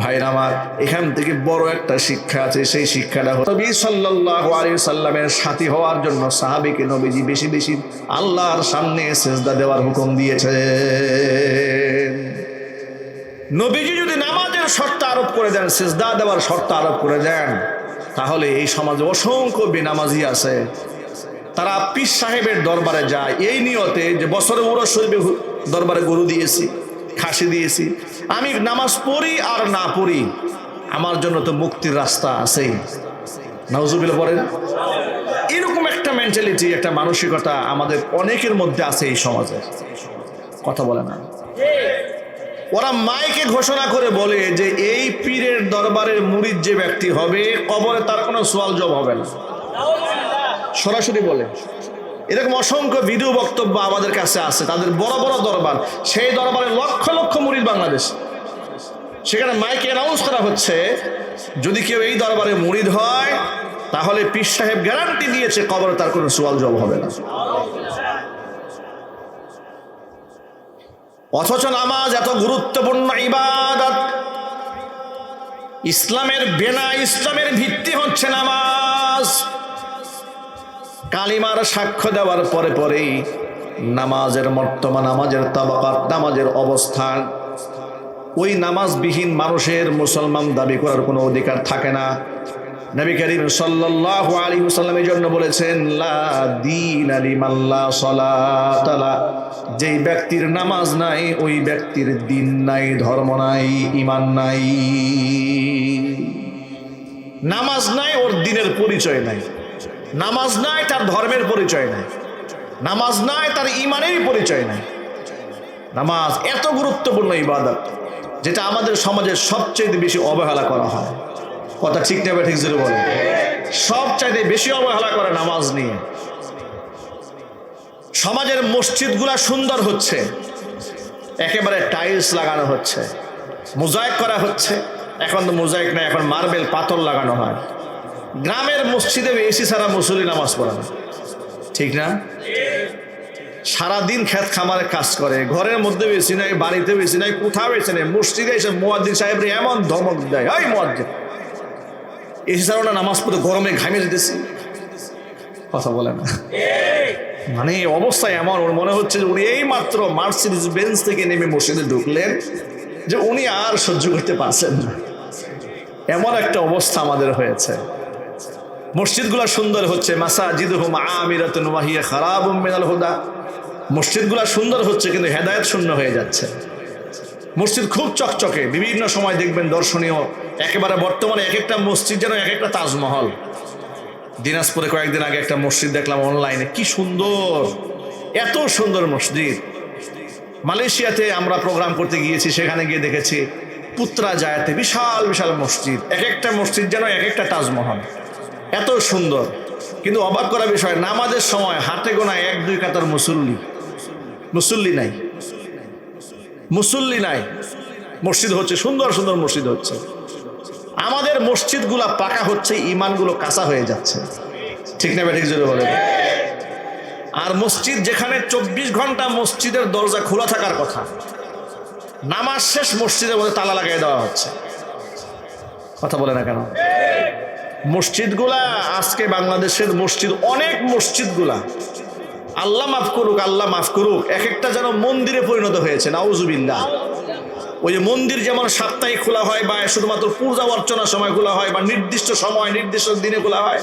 A: ভাইরা আমার, এখান থেকে বড় একটা শিক্ষা আছে, সেই শিক্ষাটা হলো নবী সাল্লাল্লাহু আলাইহি সাল্লামের সাথী হওয়ার জন্য সাহাবীকে নবীজি বেশি বেশি আল্লাহর সামনে সিজদা দেওয়ার হুকুম দিয়েছে। নবীজি যদি নামাজের শর্ত আরোপ করে দেন, সিজদা দেওয়ার শর্ত আরোপ করে দেন, তাহলে এই সমাজে অসংখ্য বেনামাজি আছে, তারা পীর সাহেবের দরবারে যায় এই নিয়তে যে বছরে উরস শরীফের দরবারে গরু দিয়েছি, খাসি দিয়েছি, আমি নামাজ পড়ি আর না পড়ি আমার জন্য তো মুক্তির রাস্তা আছেই। নাউজুবিল্লাহ পড়েন। এরকম একটা মেন্টালিটি, একটা মানসিকতা আমাদের অনেকের মধ্যে আছে এই সমাজে। কথা বলে না, ওরা মাইকে ঘোষণা করে বলে যে এই পীরের দরবারের মুরিদ যে ব্যক্তি হবে কবরে তার কোনো সওয়াল জবাব হবে না, সরাসরি বলে। এরকম অসংখ্য ভিডিও বক্তব্য আমাদের কাছে আছে, তাদের বড় বড় দরবার, সেই দরবারে লক্ষ লক্ষ মুরিদ বাংলাদেশ, সেখানে মাইকে অ্যানাউন্স করা হচ্ছে যদি কেউ এই দরবারে মুরিদ হয় তাহলে পীর সাহেব গ্যারান্টি দিয়েছে কবরে তার কোনো সওয়াল জবাব হবে না। অথচ নামাজ এত গুরুত্বপূর্ণ ইবাদত, ইসলামের বেনা, ইসলামের ভিত্তি হচ্ছে নামাজ। কালিমার সাক্ষ্য দেওয়ার পরে পরেই নামাজের মর্তবা, নামাজের তাবাকাত, নামাজের অবস্থান, ওই নামাজবিহীন মানুষের মুসলমান দাবি করার কোনো অধিকার থাকে না। নবী করিম সাল্লাল্লাহু আলাইহি ওয়াসাল্লাম এই জন্য বলেছেন, লা দীনা লিমান লা সালাত লা, যেই ব্যক্তির নামাজ নাই ওই ব্যক্তির দিন নাই, ধর্ম নাই, ঈমান নাই। নামাজ নাই, ওর দিনের পরিচয় নাই। নামাজ নাই, তার ধর্মের পরিচয় নাই। নামাজ নাই, তার ঈমানেরই পরিচয় নাই। নামাজ এত গুরুত্বপূর্ণ ইবাদত, যেটা আমাদের সমাজে সবচেয়ে বেশি অবহেলা করা হয়। কথা ঠিক না ঠিক জোরে বলে? সবচাইতে বেশি অবহেলা করে নামাজ নিয়ে। সমাজের মসজিদগুলা সুন্দর হচ্ছে, একেবারে টাইলস লাগানো হচ্ছে, মোজাইক করা হচ্ছে। এখন তো মোজাইক না, এখন মার্বেল পাথর লাগানো হয়। গ্রামের মসজিদে এসি ছাড়া মুসল্লি নামাজ পড়ে না, ঠিক না? সারাদিন ক্ষেত খামারে কাজ করে, ঘরের মধ্যে বেশি নাই, বাড়িতে বেশি নাই, কোথাও বেশি নেই। মসজিদে এসে মুয়াজ্জিন সাহেব এমন ধমক দেয়, ওই মুয়াজ্জিন এসি ছাড়া না নামাজ পড়তে, গরমে ঘামে যেতেছি। কথা বলে না, মানে অবস্থা এমন, ওর মনে হচ্ছে যে উনি এই মাত্র মার্সিডিজ বেঞ্চ থেকে নেমে মসজিদে ঢুকলেন, যে উনি আর সহ্য করতে পারছেন না। এমন একটা অবস্থা আমাদের হয়েছে। মসজিদগুলো সুন্দর হচ্ছে, মাসাজিদুহুম আমিরাতুন ওয়া হিয়া খারাবুম মিনাল হুদা। মসজিদগুলো সুন্দর হচ্ছে, কিন্তু হেদায়েত শূন্য হয়ে যাচ্ছে। মসজিদ খুব চকচকে, বিভিন্ন সময় দেখবেন দর্শনীয়, একেবারে বর্তমানে এক একটা মসজিদ যেন এক একটা তাজমহল। দিনাজপুরে কয়েকদিন আগে একটা মসজিদ দেখলাম অনলাইনে, কি সুন্দর, এত সুন্দর মসজিদ। মালয়েশিয়াতে আমরা প্রোগ্রাম করতে গিয়েছি, সেখানে গিয়ে দেখেছি পুত্রাজায়াতে বিশাল বিশাল মসজিদ, এক একটা মসজিদ যেন এক একটা তাজমহল, এত সুন্দর। কিন্তু অবাক করা বিষয়, নামাজের সময় হাতে গোনা 1-2 কাতার মুসল্লি নাই, মুসল্লি নাই। মসজিদ হচ্ছে সুন্দর সুন্দর মসজিদ হচ্ছে। আমাদের মসজিদগুলা পাকা হচ্ছে, ইমানগুলো কাঁচা হয়ে যাচ্ছে, ঠিক না ঠিক জোরে বলে? আর মসজিদ যেখানে 24 ঘন্টা মসজিদের দরজা খোলা থাকার কথা, নামাজ শেষ মসজিদের মধ্যে তালা লাগিয়ে দেওয়া হচ্ছে। কথা বলে না কেন? মসজিদগুলা আজকে বাংলাদেশের মসজিদ, অনেক মসজিদগুলা আল্লাহ মাফ করুক, আল্লাহ মাফ করুক, এক একটা যেন মন্দিরে পরিণত হয়েছে। নাউজুবিল্লাহ। ওই যে মন্দির যেমন সাপ্তাহিক খোলা হয়, বা শুধুমাত্র পূজা অর্চনার সময় খোলা হয়, বা নির্দিষ্ট সময় নির্দিষ্ট দিনে খোলা হয়,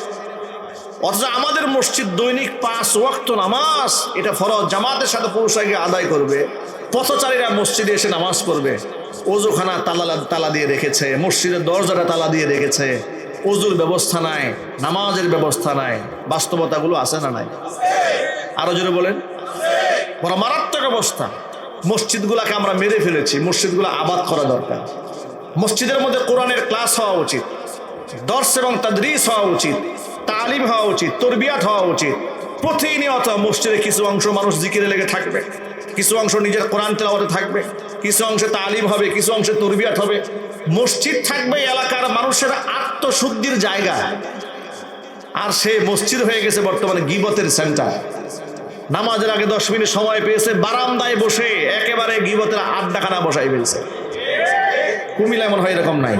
A: অথচ আমাদের মসজিদ দৈনিক 5 ওয়াক্ত নামাজ, এটা ফরজ, জামাতের সাথে পুরুষরা গিয়ে আদায় করবে। পথচারীরা মসজিদে এসে নামাজ পড়বে। ওযুখানা তালা দিয়ে রেখেছে, মসজিদের দরজাটা তালা দিয়ে রেখেছে, ওযুর ব্যবস্থা নাই, নামাজের ব্যবস্থা নাই। বাস্তবতাগুলো আছে না নাই? আরো জোরে বলেন। বড় মারাত্মক অবস্থা। মসজিদগুলাকে আমরা মেরে ফেলেছি, মসজিদগুলো আবাদ করা দরকার। মসজিদের মধ্যে কোরআনের ক্লাস হওয়া উচিত, দর্স এবং তাদরিস হওয়া উচিত, তালিম হওয়া উচিত, তরবিয়াত হওয়া উচিত। প্রতিনিয়ত মসজিদে কিছু অংশ মানুষ জিকিরে লেগে থাকবে, কিছু অংশ নিজের কোরআন তেলাওয়াতে থাকবে, কিছু অংশে তালিম হবে, কিছু অংশে তরবিয়াত হবে। মসজিদ থাকবে এলাকার মানুষের আত্মশুদ্ধির জায়গা। আর সে মসজিদ হয়ে গেছে বর্তমানে গীবতের সেন্টার। নামাজের আগে 10 মিনিট সময় পেয়েছে, বারান্দায় বসে একেবারে গীবতের আড্ডাখানা বসাই ফেলছে। কুমিল্লা এমন হয় এরকম নাই,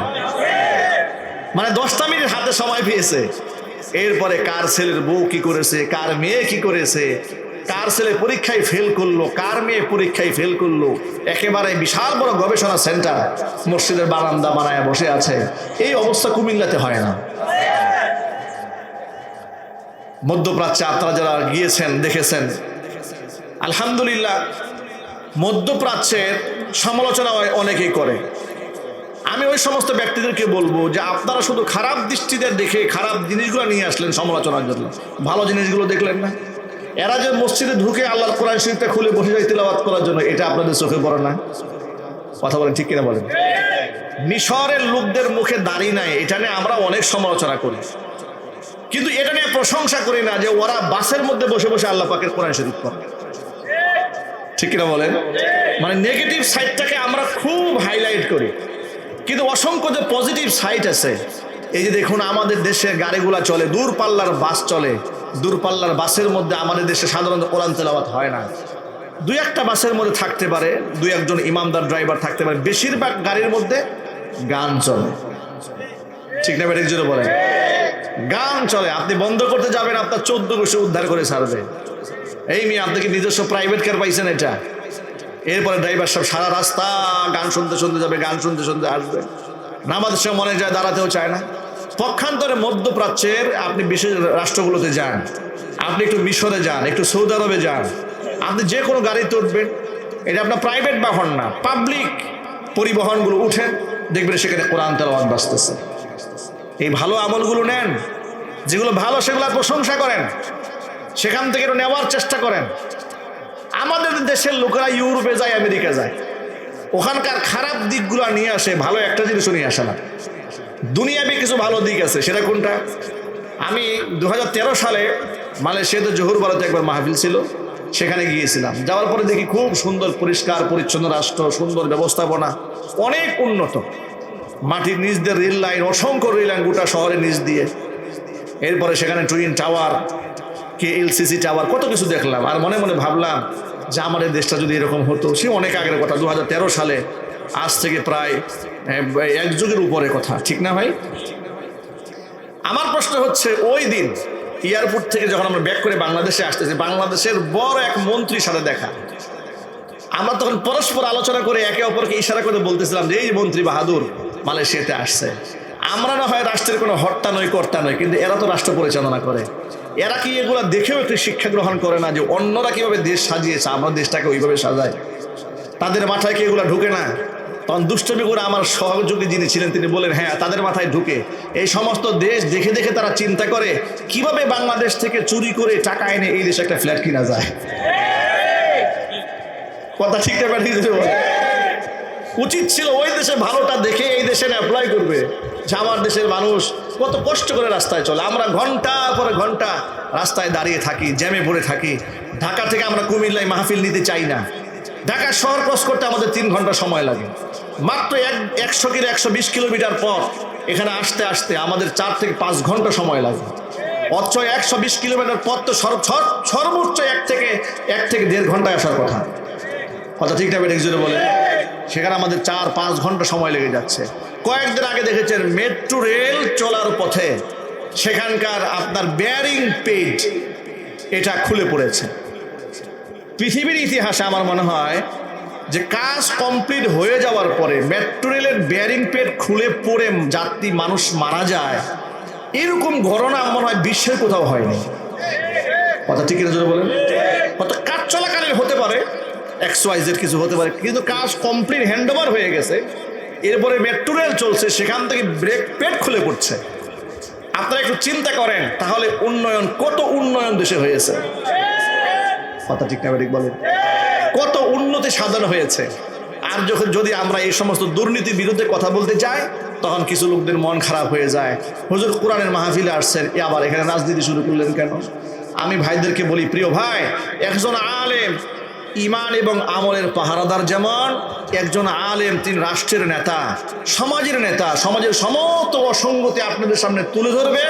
A: মানে 10টা মিনিট হাতে সময় পেয়েছে। এরপরে কার ছেলের বউ কি করেছে, কার মেয়ে কি করেছে, কার ছেলে পরীক্ষায় ফেল করলো, কার মেয়ে পরীক্ষায় ফেল করলো, একেবারে বিশাল বড় গবেষণা সেন্টার মসজিদের বারান্দা বানায় বসে আছে। এই অবস্থা কুমিল্লাতে হয় না। মধ্যপ্রাচ্যে আপনারা যারা গিয়েছেন দেখেছেন, আলহামদুলিল্লাহ, মধ্যপ্রাচ্যের সমালোচনা অনেকেই করে। আমি ওই সমস্ত ব্যক্তিদেরকে বলবো যে আপনারা শুধু খারাপ দৃষ্টিতে দেখে খারাপ জিনিসগুলো নিয়ে আসলেন সমালোচনার জন্য, ভালো জিনিসগুলো দেখলেন না। এরা যে মসজিদে ঢুকে আল্লাহর কোরআন শরীফটা খুলে বসে যায় তিলাওয়াত করার জন্য, এটা আপনাদের চোখে পড়ে না? কথা বলেন, ঠিক কিনা বলেন? মিশরের লোকদের মুখে দাড়ি নাই, এটা নিয়ে আমরা অনেক সমালোচনা করি, কিন্তু এটা নিয়ে প্রশংসা করি না যে ওরা বাসের মধ্যে বসে বসে আল্লাহ পাকের কোরআন শরীফ পড়ে। ঠিক কিনা বলেন? মানে নেগেটিভ সাইডটাকে আমরা খুব হাইলাইট করি, কিন্তু অসংখ্য যে পজিটিভ সাইড আছে। এই যে দেখুন, আমাদের দেশে গাড়িগুলা চলে, দূরপাল্লার বাস চলে, দূরপাল্লার বাসের মধ্যে আমাদের দেশে সাধারণত কোরআন তেলাওয়াত হয় না। 2-1টা বাসের মধ্যে থাকতে পারে, 2-1জন ইমামদার ড্রাইভার থাকতে পারে, বেশিরভাগ গাড়ির মধ্যে গান চলে। ঠিক না বেঠিক জোরে বলেন? গান চলে। আপনি বন্ধ করতে যাবেন, আপনার 14 বছর উদ্ধার করে ছাড়বে। এই মেয়ে, আপনি কি নিজস্ব প্রাইভেট কার পাইছেন এটা? এরপরে ড্রাইভার সব সারা রাস্তা গান শুনতে শুনতে যাবে, গান শুনতে শুনতে আসবে। নামাজের সময় মনে যায় দাঁড়াতেও চায় না। পক্ষান্তরে মধ্যপ্রাচ্যের আপনি বিশেষ রাষ্ট্রগুলোতে যান, আপনি একটু মিশরে যান, একটু সৌদি আরবে যান, আপনি যে কোনো গাড়িতে উঠবেন, এটা আপনার প্রাইভেট বাহন না, পাবলিক পরিবহনগুলো উঠেন, দেখবেন সেখানে কোরআন তেলাওয়াত বাজতেছে। এই ভালো আমলগুলো নেন, যেগুলো ভালো সেগুলো প্রশংসা করেন, সেখান থেকে একটু নেওয়ার চেষ্টা করেন। আমাদের দেশের লোকেরা ইউরোপে যায়, আমেরিকা যায়, ওখানকার খারাপ দিকগুলো নিয়ে আসে, ভালো একটা জিনিসও নিয়ে আসে না। দুনিয়াবি কিছু ভালো দিক আছে, সেটা কোনটা? আমি 2013 সালে মালয়েশিয়াতে জোহর বারোতে একবার মাহফিল ছিল, সেখানে গিয়েছিলাম। যাওয়ার পরে দেখি খুব সুন্দর পরিষ্কার পরিচ্ছন্ন রাষ্ট্র, সুন্দর ব্যবস্থাপনা, অনেক উন্নত। মাটির নিচ দিয়ে রেল লাইন, অসংখ্য রেল লাইন গোটা শহরের নিচ দিয়ে। এরপরে সেখানে টুইন টাওয়ার, KLCC টাওয়ার, কত কিছু দেখলাম। আর মনে মনে ভাবলাম যে আমাদের দেশটা যদি এরকম হতো। সে অনেক আগের কথা, 2013 সালে, আজ থেকে প্রায় এক যুগের উপরে কথা, ঠিক না ভাই? আমার প্রশ্ন হচ্ছে, ওই দিন এয়ারপোর্ট থেকে যখন আমরা ব্যাক করে বাংলাদেশে আসতেছি, বাংলাদেশের বড় এক মন্ত্রীর সাথে দেখা। আমরা তখন পরস্পর আলোচনা করে একে অপরকে ইশারা করে বলতেছিলাম যে এই মন্ত্রী বাহাদুর মালয়েশিয়াতে আসছে। আমরা না হয় রাষ্ট্রের কোনো হর্তা নয়, কর্তা নয়, কিন্তু এরা তো রাষ্ট্র পরিচালনা করে। এরা কি এগুলা দেখেও একটু শিক্ষা গ্রহণ করে না যে অন্যরা কিভাবে দেশ সাজিয়েছে, আমরা দেশটাকে ওইভাবে সাজাই? তাদের মাথায় কি এগুলা ঢুকে না? তখন দুষ্টমি করে আমার সহযোগী যিনি ছিলেন তিনি বলেন, হ্যাঁ, তাদের মাথায় ঢুকে। এই সমস্ত দেশ দেখে দেখে তারা চিন্তা করে কিভাবে বাংলাদেশ থেকে চুরি করে টাকা এনে এই দেশে একটা ফ্ল্যাট কিনা যায়। কথা ঠিক না? উচিত ছিল ওই দেশে ভালোটা দেখে এই দেশে অ্যাপ্লাই করবে, যে আমার দেশের মানুষ কত কষ্ট করে রাস্তায় চলে। আমরা ঘন্টা পরে ঘন্টা রাস্তায় দাঁড়িয়ে থাকি, জ্যামে পড়ে থাকি। ঢাকা থেকে আমরা কুমিল্লায় মাহফিল নিতে চাই না, ঢাকা শহর ক্রস করতে আমাদের 3 ঘন্টা সময় লাগে। মাত্র 120 কিলোমিটার পর এখানে আসতে আসতে আমাদের 4 থেকে 5 ঘন্টা সময় লাগে। অথচ 120 কিলোমিটার পথ তো সর্বোচ্চ 1 থেকে 1.5 ঘন্টায় আসার কথা। কথা ঠিক না? বেঠিক জোরে বলে। সেখানে আমাদের 4-5 ঘন্টা সময় লেগে যাচ্ছে। কয়েকদিন আগে দেখেছেন মেট্রো রেল চলার পথে সেখানকার আপনার বেয়ারিং পেড এটা খুলে পড়েছে। পৃথিবীর ইতিহাসে আমার মনে হয় যে কাজ কমপ্লিট হয়ে যাওয়ার পরে মেট্রো রেলের বেয়ারিং পেড খুলে পড়ে যাত্রী মানুষ মারা যায়, এরকম ঘটনা মনে হয় বিশ্বের কোথাও হয়নি। কথা ঠিক না জোরে বলেন? কত কাজ চলাকালীন হতে পারে, XYZ কিছু হতে পারে, কিন্তু কাজ কমপ্লিট হ্যান্ডওভার হয়ে গেছে, এরপরে মেট্রো রেল চলছে, সেখান থেকে ব্রেক পেড খুলে পড়ছে। আপনারা একটু চিন্তা করেন তাহলে উন্নয়ন, কত উন্নয়ন দেশে হয়েছে। কথা ঠিক না ঠিক বলেন? কত উন্নতি সাধন হয়েছে। আর যদি আমরা এই সমস্ত দুর্নীতির বিরুদ্ধে কথা বলতে চাই, তখন কিছু লোকদের মন খারাপ হয়ে যায়। হুজুর কোরআনের মাহফিলে আসছেন, আবার এখানে রাজনীতি শুরু করলেন কেন? আমি ভাইদেরকে বলি, প্রিয় ভাই, একজন আলেম ইমান এবং আমলের পাহারাদার, যেমন একজন আলেম তিনি রাষ্ট্রের নেতা, সমাজের নেতা, সমাজের সমস্ত অসঙ্গতি আপনাদের সামনে তুলে ধরবে,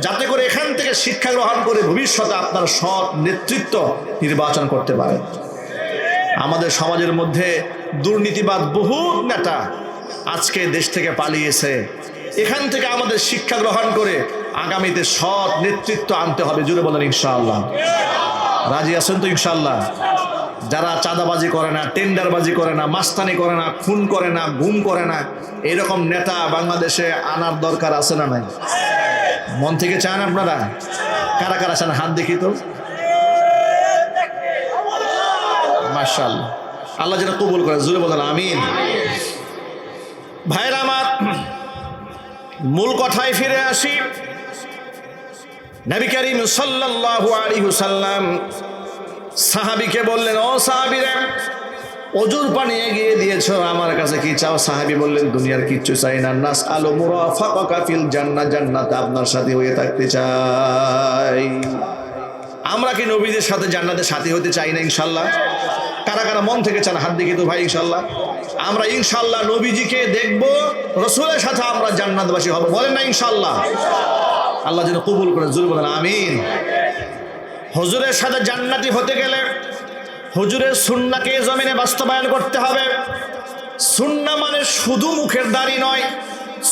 A: যাতে করে এখান থেকে শিক্ষা গ্রহণ করে ভবিষ্যতে আপনার সৎ নেতৃত্ব নির্বাচন করতে পারে। আমাদের সমাজের মধ্যে দুর্নীতিবাদ বহু নেতা আজকে দেশ থেকে পালিয়েছে। এখান থেকে আমাদের শিক্ষা গ্রহণ করে আগামীতে সৎ নেতৃত্ব আনতে হবে। জুড়ে বলেন ইনশাআল্লাহ। রাজি আছেন তো ইনশাআল্লাহ? যারা চাঁদাবাজি করে না, টেন্ডারবাজি করে না, মাস্তানি করে না, খুন করে না, গুম করে না, এরকম নেতা বাংলাদেশে আনার দরকার আছে না নাই? মন থেকে চান আপনারা? কারা কারা চান হাত দেখি তো। মাশাআল্লাহ, আল্লাহ যেন কবুল করে। জোরে বলেন আমিন। ভাইরা আমার, মূল কথায় ফিরে আসি। নবী করিম সাল্লাল্লাহু আলাইহি ওয়াসাল্লাম সাহাবীকে বললেন, ও সাহাবীরা, অজুর পানি এগিয়ে দিয়েছো, আমার কাছে কি চাও? সাহাবী বললেন, দুনিয়ার কিচ্ছু চাই না, নাসআলু মুরাফাকাকা ফিল জান্নাহ, জান্নাতে আপনার সাথে হয়ে থাকতে চাই। আমরা কি নবীদের সাথে জান্নাতে সাথী হতে চাই না ইনশাআল্লাহ? কারা কারা মন থেকে চান হাত দেখি তো ভাই ইনশাআল্লাহ। আমরা ইনশাআল্লাহ নবীজিকে দেখব, রাসূলের সাথে আমরা জান্নাতবাসী হব, বলেন না ইনশাআল্লাহ? আল্লাহ যেন কবুল করে। জোরে বলেন আমিন। হুজুরের সাথে জান্নাতি হতে গেলে হুজুরের সুন্নাহকে জমিনে বাস্তবায়ন করতে হবে। সুন্নাহ মানে শুধু মুখের দাড়ি নয়,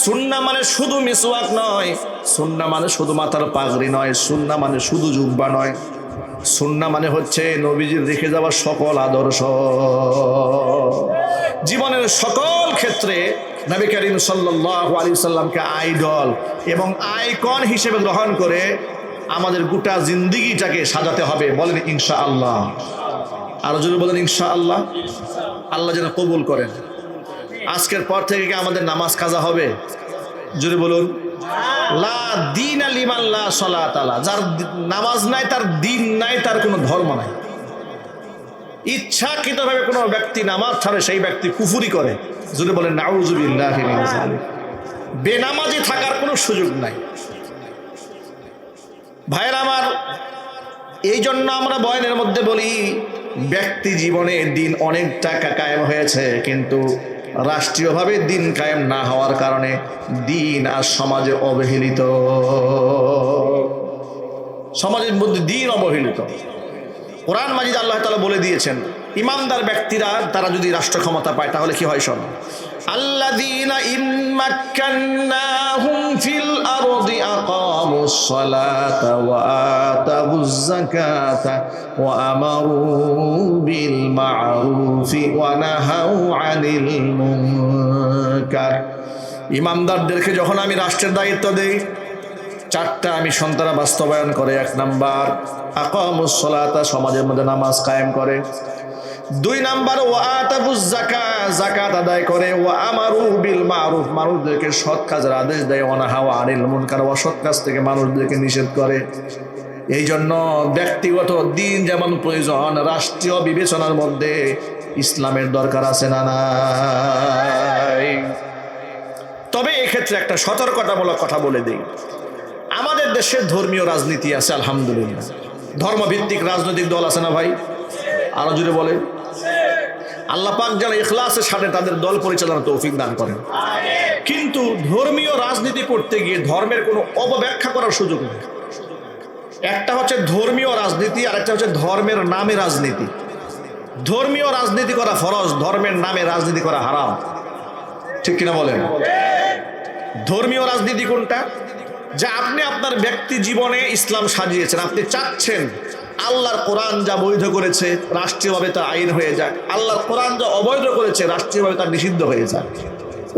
A: সুন্নাহ মানে শুধু মিসওয়াক নয়, সুন্নাহ মানে শুধু মাথার পাগড়ি নয়, সুন্নাহ মানে শুধু জুব্বা নয়। সুন্নাহ মানে হচ্ছে নবীজির রেখে যাওয়া সকল আদর্শ। জীবনের সকল ক্ষেত্রে নবী করিম সাল্লাল্লাহু আলাইহি সাল্লামকে আইডল এবং আইকন হিসেবে গ্রহণ করে আমাদের গোটা জিন্দেগিটাকে সাজাতে হবে। বলেন ইনশাআল্লাহ। আরো জোরে বলেন ইনশাআল্লাহ। আল্লাহ যেন কবুল করেন। আজকের পর থেকে কি আমাদের নামাজ কাজা হবে? জোরে বলুন। লা দীন লিমান লা সালাত আলা, যার নামাজ নাই, তার দিন নাই, তার কোনো ধর্ম নাই। ইচ্ছাকৃতভাবে কোনো ব্যক্তি নামাজ ছাড়ে, সেই ব্যক্তি কুফরি করে। জোরে বলেন নাউযুবিল্লাহি মিন যালিক। বেনামাজি থাকার কোনো সুযোগ নাই। ভাইরা আমার, এই জন্য আমরা বয়ানের মধ্যে বলি ব্যক্তি জীবনে দিন অনেক টাকা কায়েম হয়েছে, কিন্তু রাষ্ট্রীয়ভাবে দিন কায়েম না হওয়ার কারণে দিন আর সমাজে অবহেলিত। সমাজের মধ্যে দিন অবহেলিত। কোরআন মাজিদ আল্লাহ তাআলা বলে দিয়েছেন, ইমানদার ব্যক্তিরা তারা যদি রাষ্ট্র ক্ষমতা পায় তাহলে কি হয় শোনো। আল্লাযীনা ইম্মাক্কান্নাহুম ফিল আরদি আকামুস সালাতা ওয়া আতাবুজ যাকাতা ওয়া আমারু বিল মা'রুফি ওয়া নাহাউ আনিল মুনকার। ইমানদারদেরকে যখন আমি রাষ্ট্রের দায়িত্ব দেই, চারটা আমি সন্তান বাস্তবায়ন করে। 1 নাম্বার আকামুস সালাতা, সমাজের মধ্যে নামাজ কায়েম করে। 2 নাম্বার ওয়া আতাবুজ যাকাত, যাকাত আদায় করে। ওয়া আমারু বিল মা'রুফ, মানুষদেরকে সৎ কাজের আদেশ দেয়। ওয়া নাহাউ আনিল মুনকার, অসৎ কাজ থেকে মানুষদেরকে নিষেধ করে। এই জন্য ব্যক্তিগত দিন যেমন প্রয়োজন, রাষ্ট্রীয় বিবেচনার মধ্যে ইসলামের দরকার আছে না নাই? তবে এক্ষেত্রে একটা সতর্কতামূলক কথা বলে দিই, আমাদের দেশে ধর্মীয় রাজনীতি আছে আলহামদুলিল্লাহ। ধর্মভিত্তিক রাজনৈতিক দল আছে না ভাই? আরো জুড়ে বলে। আল্লাহ পাক যেন ইখলাসের সাথে তাদের দল পরিচালনার তৌফিক দান করেন। কিন্তু ধর্মীয় রাজনীতি করতে গিয়ে ধর্মের কোনো অপব্যাখ্যা করার সুযোগ নেই। একটা হচ্ছে ধর্মীয় রাজনীতি, আর একটা হচ্ছে ধর্মের নামে রাজনীতি। ধর্মীয় রাজনীতি করা ফরজ, ধর্মের নামে রাজনীতি করা হারাম। ঠিক কিনা বলেন? ধর্মীয় রাজনীতি কোনটা? যে আপনি আপনার ব্যক্তি জীবনে ইসলাম সাজিয়েছেন, আপনি চাচ্ছেন আল্লাহর কোরআন যা বৈধ করেছে রাষ্ট্রীয়ভাবে তার আইন হয়ে যাক, আল্লাহর কোরআন যা অবৈধ করেছে রাষ্ট্রীয়ভাবে তার নিষিদ্ধ হয়ে যাক।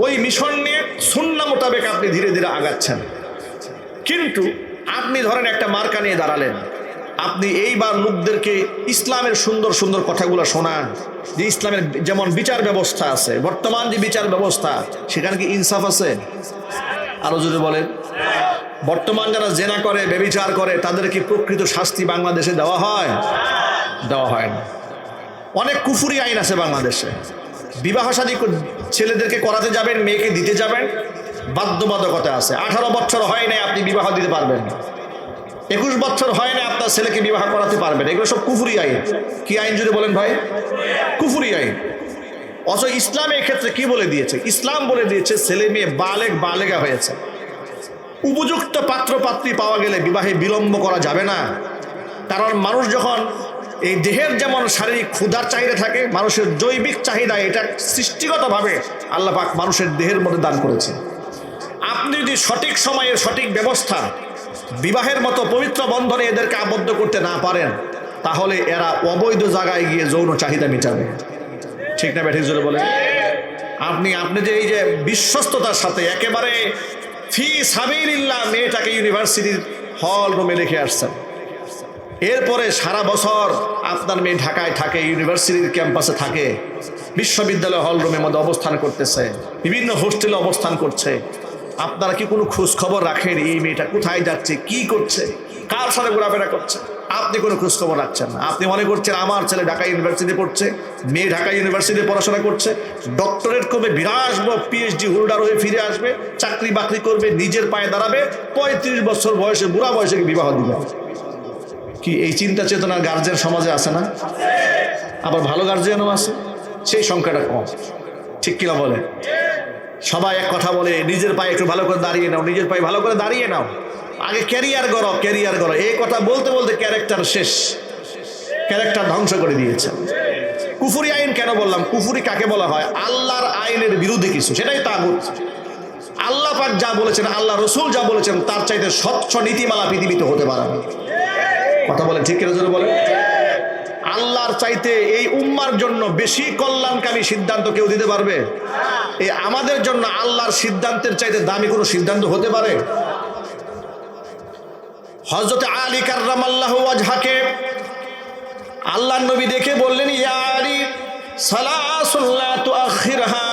A: ওই মিশন নিয়ে সুন্নাহ মোতাবেক আপনি ধীরে ধীরে আগাচ্ছেন। কিন্তু আপনি ধরেন একটা মার্কা নিয়ে দাঁড়ালেন, আপনি এইবার লোকদেরকে ইসলামের সুন্দর সুন্দর কথাগুলো শোনান, যে ইসলামের যেমন বিচার ব্যবস্থা আছে, বর্তমান যে বিচার ব্যবস্থা সেখানে কি ইনসাফ আছে? আরো যদি বলেন, বর্তমান যারা জেনা করে, ব্যভিচার করে, তাদের কি প্রকৃত শাস্তি বাংলাদেশে দেওয়া হয়? দেওয়া হয় না। অনেক কুফরি আইন আছে বাংলাদেশে। বিবাহ শাদী ছেলেদেরকে করাতে যাবেন, মেয়েকে দিতে যাবেন, বাধ্যবাধকতা আছে। 18 বছর হয় নাই আপনি বিবাহ দিতে পারবেন না, 21 বছর হয় না আপনার ছেলেকে বিবাহ করাতে পারবেন। এগুলো সব কুফরি আইন। কি আইন যদি বলেন ভাই? কুফরি আইন। অথচ ইসলাম এই ক্ষেত্রে কি বলে দিয়েছে? ইসলাম বলে দিয়েছে ছেলে মেয়ে বালেগা হয়েছে, উপযুক্ত পাত্র পাত্রী পাওয়া গেলে বিবাহে বিলম্ব করা যাবে না। কারণ মানুষ যখন এই দেহের যেমন শারীরিক ক্ষুধার চাহিদা থাকে, মানুষের জৈবিক চাহিদা এটা সৃষ্টিগতভাবে আল্লাহ পাক মানুষের দেহের মধ্যে দান করেছে। আপনি যদি সঠিক সময়ের সঠিক ব্যবস্থা বিবাহের মতো পবিত্র বন্ধনে এদেরকে আবদ্ধ করতে না পারেন, তাহলে এরা অবৈধ জায়গায় গিয়ে যৌন চাহিদা মেটাবে। ঠিক না ব্যাঠিক জোরে বলে? আপনি যে এই যে বিশ্বস্ততার সাথে একেবারে ফি সাবিলিল্লাহ মেয়েটাকে ইউনিভার্সিটির হল রুমে রেখে আসছেন, এরপরে সারা বছর আপনার মেয়ে ঢাকায় থাকে, ইউনিভার্সিটির ক্যাম্পাসে থাকে, বিশ্ববিদ্যালয় হল রুমের মধ্যে অবস্থান করতেছে, বিভিন্ন হোস্টেলে অবস্থান করছে, আপনারা কি কোনো খোঁজ খবর রাখেন? এই মেয়েটা কোথায় যাচ্ছে, কি করছে, কার সাথে ঘোরাফেরা করছে? আপনি কোনো খোঁজ খবর রাখছেন না। আপনি মনে করছেন আমার ছেলে ঢাকা ইউনিভার্সিটি পড়ছে, মেয়ে ঢাকা ইউনিভার্সিটি পড়াশোনা করছে, ডক্টরেট করবে, বিরাট আসবো, পিএইচডি হোল্ডার হয়ে ফিরে আসবে, চাকরি বাকরি করবে, নিজের পায়ে দাঁড়াবে, 35 বছর বয়সে, বুড়া বয়সে বিবাহ দিবে। কি এই চিন্তা চেতনা গার্জিয়ান সমাজে আছে না? আবার ভালো গার্জিয়ানও আছে, সেই সংখ্যাটা কম। ঠিক কিনা বলে? সবাই এক কথা বলে, নিজের পায়ে একটু ভালো করে দাঁড়িয়ে নাও, নিজের পায়ে ভালো করে দাঁড়িয়ে নাও, আগে ক্যারিয়ার করো, ক্যারিয়ার করো। এই কথা বলতে বলতে ক্যারেক্টার শেষ, ক্যারেক্টার ধ্বংস করে দিয়েছে। কুফরি আইন কেন বললাম? কুফরি কাকে বলা হয়? আল্লাহর আইনের বিরুদ্ধে কিছু, সেটাই তাগুত। আল্লাহ পাক যা বলেছেন, আল্লাহ রসুল যা বলেছেন, তার চাইতে স্বচ্ছ নীতিমালা পৃথিবীতে হতে পারে না। কথা বলে ঠিক কিনা জোরে বলে? আল্লাহর চাইতে এই উম্মার জন্য বেশি কল্যাণকামী সিদ্ধান্ত কেউ দিতে পারবে? এই আমাদের জন্য আল্লাহর সিদ্ধান্তের চাইতে দামি কোনো সিদ্ধান্ত হতে পারে? হযরত আলী কাররামাল্লাহু ওয়াজহাকে আল্লাহর নবী দেখে বললেন, ইয়া আলী সালাসুন লা তুআখিরহা,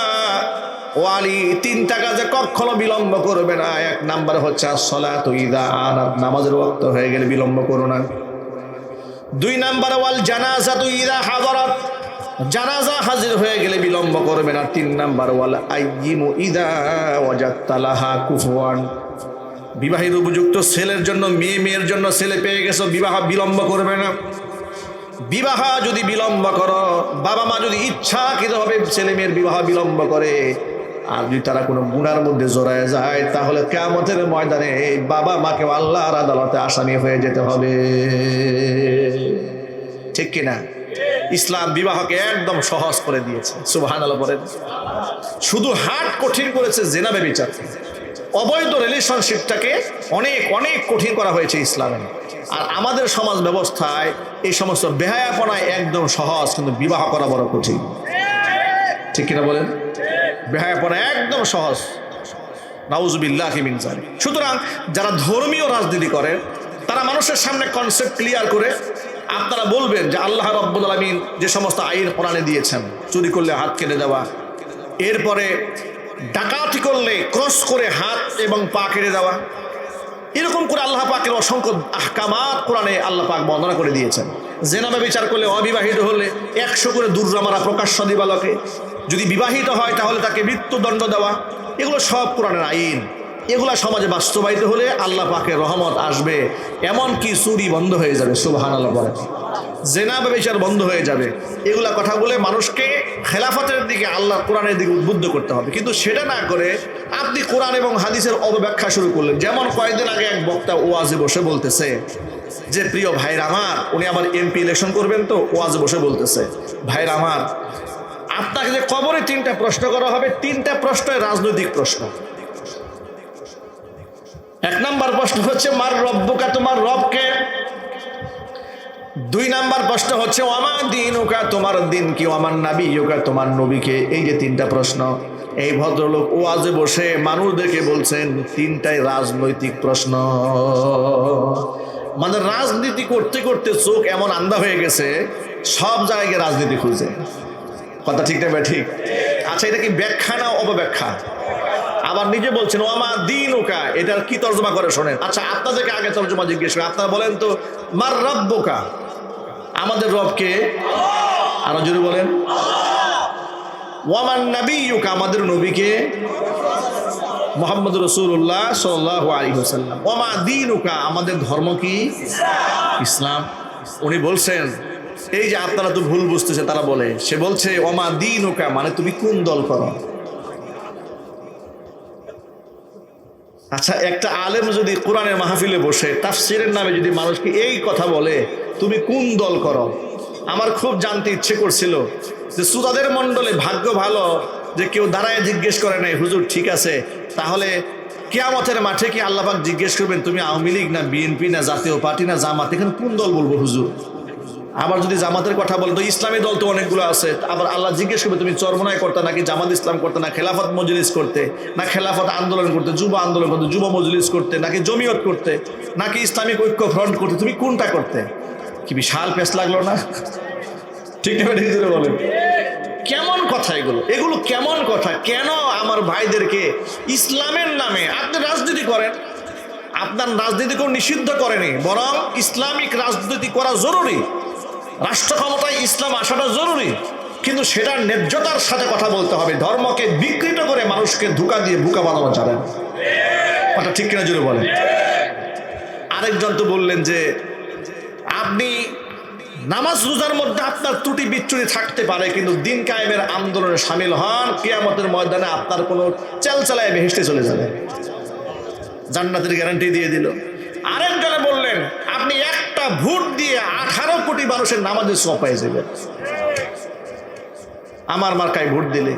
A: ও আলী তিনটা কাজে কখনো বিলম্ব করবে না। এক নাম্বার হচ্ছে as-সালাতু ইযা আনাত, নামাজের ওয়াক্ত হয়ে গেলে বিলম্ব করো না। দুই নাম্বার ওয়াল জানাজাতু ইযা হাযারাত, জানাজা হাজির হয়ে গেলে বিলম্ব করবে না। তিন নাম্বার ওয়াল আইয়িমু ইযা ওয়াজাদতা লাহা কুফুয়ান, বিবাহের উপযুক্ত ছেলের জন্য মেয়ে, মেয়ের জন্য ছেলে পেয়ে গেছো, বিবাহ বিলম্ব করবে না। বিবাহ যদি বিলম্ব করো, বাবা মা যদি ইচ্ছাকৃতভাবে ছেলে মেয়ের বিবাহ বিলম্ব করে, আর যদি তারা কোনো গুনার মধ্যে জড়ায় যায়, তাহলে কিয়ামতের ময়দানে এই বাবা মাকে আল্লাহর আদালতে আসামি হয়ে যেতে হবে। ঠিক কিনা? ইসলাম বিবাহকে একদম সহজ করে দিয়েছে, সুবহানাল্লাহ বলেন। শুধু হাট কঠিন করেছে জিনা ব্যভিচার, অবৈধ রিলেশনশিপটাকে অনেক অনেক কঠিন করা হয়েছে ইসলামে। আর আমাদের সমাজ ব্যবস্থায় এই সমস্ত বেহায়াপনায় একদম সহজ, কিন্তু বিবাহ করা বড় কঠিন। ঠিক কিনা বলেন? বেহায়াপনা একদম সহজ, নাউযুবিল্লাহি মিন যালিক। সুতরাং যারা ধর্মীয় রাজনীতি করে তারা মানুষের সামনে কনসেপ্ট ক্লিয়ার করে আপনারা বলবেন যে আল্লাহ রাব্বুল আলামিন যে সমস্ত আইন কোরআনে দিয়েছেন, চুরি করলে হাত কেটে দেওয়া, এরপরে ডাকাতি করলে ক্রস করে হাত এবং পা কেটে দেওয়া, এরকম করে আল্লাহ পাকের অসংখ্য আহকামাত কোরআনে আল্লাহ পাক বর্ণনা করে দিয়েছেন। জিনা ব্যভিচার করলে, অবিবাহিত হলে 100 করে দুর্রা মারা প্রকাশ্য দিবালোকে, যদি বিবাহিত হয় তাহলে তাকে মৃত্যুদণ্ড দেওয়া, এগুলো সব কোরআনের আইন। এগুলা সমাজে বাস্তবায়িত হলে আল্লাহ পাকের রহমত আসবে, এমনকি চুরি বন্ধ হয়ে যাবে, সুবহানাল্লাহ বলেন, জিনা ব্যভিচার বন্ধ হয়ে যাবে। এগুলা কথা বলে মানুষকে খেলাফতের দিকে, আল্লাহ কোরআনের দিকে উদ্বুদ্ধ করতে হবে। কিন্তু সেটা না করে আপনি কোরআন এবং হাদিসের অপব্যাখ্যা শুরু করলেন। যেমন কয়েকদিন আগে এক বক্তা ওয়াজে বসে বলতেছে যে, প্রিয় ভাইরা আমার, উনি আবার এমপি ইলেকশন করবেন, তো ওয়াজে বসে বলতেছে, ভাইরা আমার, আপনাকে যে কবরে 3টা প্রশ্ন করা হবে, 3টা প্রশ্নই রাজনৈতিক প্রশ্ন। 1 নাম্বার প্রশ্ন হচ্ছে মার রব্বুকা, তোমার রবকে। 2 নাম্বার প্রশ্ন হচ্ছে ওয়ামা দীনুকা, তোমার দিন কি, ওয়ামান নাবিয়ুকা, তোমার নবীকে। এই যে 3টা প্রশ্ন, এই ভদ্রলোক ওয়াজে বসে মানুষদেরকে বলছেন 3টাই রাজনৈতিক প্রশ্ন। মানে রাজনীতি করতে করতে চোখ এমন আন্ধা হয়ে গেছে, সব জায়গায় রাজনীতি খুঁজে। কথা ঠিক না? ঠিক। আচ্ছা, এটা কি ব্যাখ্যা না অপব্যাখ্যা? আবার নিজে বলছেন ওয়ামা দীনুকা, এটার কি তর্জমা করে শোনেন। আচ্ছা, আপনাদেরকে আগে তর্জমা জিজ্ঞেস করি, আপনারা বলেন তো, মার রব্বুকা, আমাদের রবকে, আরো জোরে বলেন। ওয়ামান নাবিয়ুকা, আমাদের নবীকে, মুহাম্মদ রাসূলুল্লাহ সাল্লাল্লাহু আলাইহি ওয়াসাল্লাম। ওয়ামা দীনুকা, আমাদের ধর্ম কি? ইসলাম। উনি বলছেন, এই যে আপনারা তো ভুল বুঝতেছে, তারা বলে, সে বলছে ওয়ামা দীনুকা মানে তুমি কোন দল করো। আচ্ছা, একটা আলেম যদি কোরআনের মাহফিলে বসে তাফসীরের নামে যদি মানুষকে এই কথা বলে, তুমি কোন দল করো, আমার খুব জানতে ইচ্ছে করছিল যে সুদাদের মণ্ডলে ভাগ্য ভালো যে কেউ দাঁড়ায় জিজ্ঞেস করে নাই, হুজুর ঠিক আছে, তাহলে কিয়ামতের মাঠে কি আল্লাহ পাক জিজ্ঞেস করবেন তুমি আওয়ামী লীগ না বিএনপি না জাতীয় পার্টি না জামাত, এখানে কোন দল বলবো হুজুর? আবার যদি জামাতের কথা বল তো ইসলামী দল তো অনেকগুলো আছে, আবার আল্লাহ জিজ্ঞেস করবে তুমি চরমনায় করতে নাকি জামাত ইসলাম করতে, না খেলাফত মজলিস করতে, না খেলাফত আন্দোলন করতে, যুব আন্দোলন করতে, যুব মজলিস করতে, নাকি জমিয়ত করতে, নাকি ইসলামিক ঐক্য ফ্রন্ট করতে, তুমি কোনটা করতে? কি বিশাল পেশ লাগলো না? ঠিক না? ঠিক করে বলেন, কেমন কথা এগুলো? এগুলো কেমন কথা? কেন আমার ভাইদেরকে ইসলামের নামে আপনি রাজনীতি করেন? আপনার রাজনীতিকেও নিষিদ্ধ করেনি, বরং ইসলামিক রাজনীতি করা জরুরি, রাষ্ট্র ক্ষমতায় ইসলাম আসাটা জরুরি, কিন্তু সেটার ন্যায্যতার সাথে কথা বলতে হবে। ধর্মকে বিকৃত করে মানুষকে ধোঁকা দিয়ে বোকা বানানো যাবে না। কথা ঠিক কিনা জোরে বলেন। আরেকজন তো বললেন যে আপনি নামাজ রোজার মধ্যে আপনার ত্রুটি বিচ্যুতি থাকতে পারে, কিন্তু দিন কায়েমের আন্দোলনে শামিল হন, কিয়ামতের ময়দানে আপনার কোনো চালচালায় বেহেশতে চলে যাবে, জান্নাতের গ্যারান্টি দিয়ে দিল। আরেকজনে বললেন আপনি একটা ভোট দিয়ে 18 কোটি মানুষের নামাজের সওয়াব পেয়ে যাবেন আমার মার্কায় ভোট দিলে।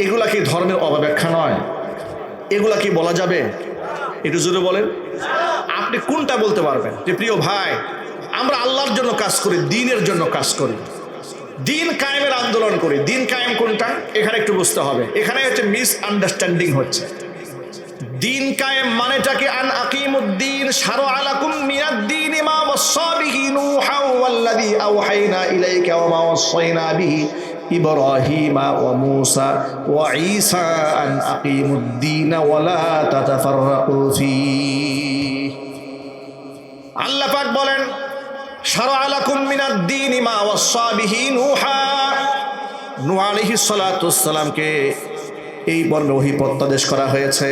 A: এগুলা কি ধর্মের অপব্যাখ্যা নয়? এগুলা কি বলা যাবে? একটু জোরে বলেন, আপনি কোনটা বলতে পারবেন যে প্রিয় ভাই আমরা আল্লাহর জন্য কাজ করি, দ্বীনের জন্য কাজ করি, দ্বীন কায়েমের আন্দোলন করি। দ্বীন কায়েম কোনটা এখানে একটু বুঝতে হবে। এখানে হচ্ছে মিস আন্ডারস্ট্যান্ডিং হচ্ছে। দ্বীন কায়েম মানেটা কি? আন আকিমুদ্দীন শারআ লাকুম মিনাদ-দীন মা ওয়াসসা বিহি নূহা ওয়াল্লাযী আওহাইনা ইলাইকা ওয়া মা ওয়াসসাইনা বিহি ইব্রাহিমা ওয়া মূসা ওয়া ঈসা আন আকিমুদ্দীন ওয়া লা তাতাফাররাকু ফীহি। আল্লাহ পাক বলেন শারআ লাকুম মিনাদ-দীন মা ওয়াসসা বিহি নূহা, নূহ আলাইহিস সালাতু ওয়াস সালামকে এই মর্মে ওহী প্রত্যাদেশ করা হয়েছে।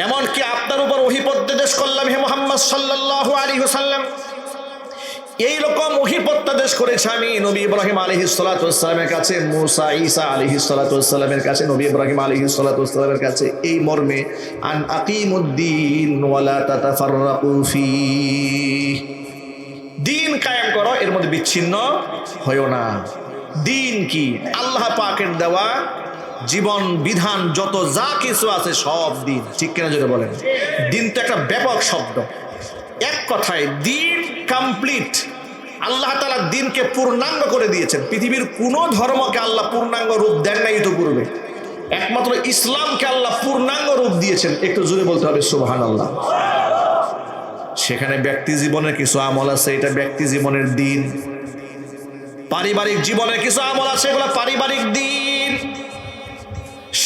A: এমনকি আপনার উপর ওহী প্রত্যাদেশ করলাম হে মুহাম্মদ সাল্লাল্লাহু আলাইহি ওয়াসাল্লাম। এইরকম ওহী প্রত্যাদেশ করেছে আমি নবী ইব্রাহিম আলাইহিস সালাতু ওয়াস সালামের কাছে, মূসা ঈসা আলাইহিস সালাতু ওয়াস সালামের কাছে, নবী ইব্রাহিম আলাইহিস সালাতু ওয়াস সালামের কাছে, এই মর্মে আন আকিমুদ্দীন ওয়া লা তাতাফাররাকু ফীহি, দ্বীন কায়েম করো, এর মধ্যে বিচ্ছিন্ন হয়ো না। দ্বীন কি? আল্লাহ পাকের দেওয়া জীবন বিধান যত যা কিছু আছে সব দ্বীন। ঠিক কিনা যদি বলেন? দ্বীন তো একটা ব্যাপক শব্দ। এক কথায় দ্বীন কমপ্লিট। আল্লাহ তাআলা দ্বীনকে পূর্ণাঙ্গ করে দিয়েছেন। পৃথিবীর কোনো ধর্মকে আল্লাহ পূর্ণাঙ্গ রূপ দেন নাই তো পূর্বে, একমাত্র ইসলামকে আল্লাহ পূর্ণাঙ্গ রূপ দিয়েছেন। একটু জোরে বলতে হবে সুবহানাল্লাহ। সেখানে ব্যক্তি জীবনের কিছু আমল আছে, এটা ব্যক্তি জীবনের দ্বীন। পারিবারিক জীবনের কিছু আমল আছে, এগুলো পারিবারিক দ্বীন।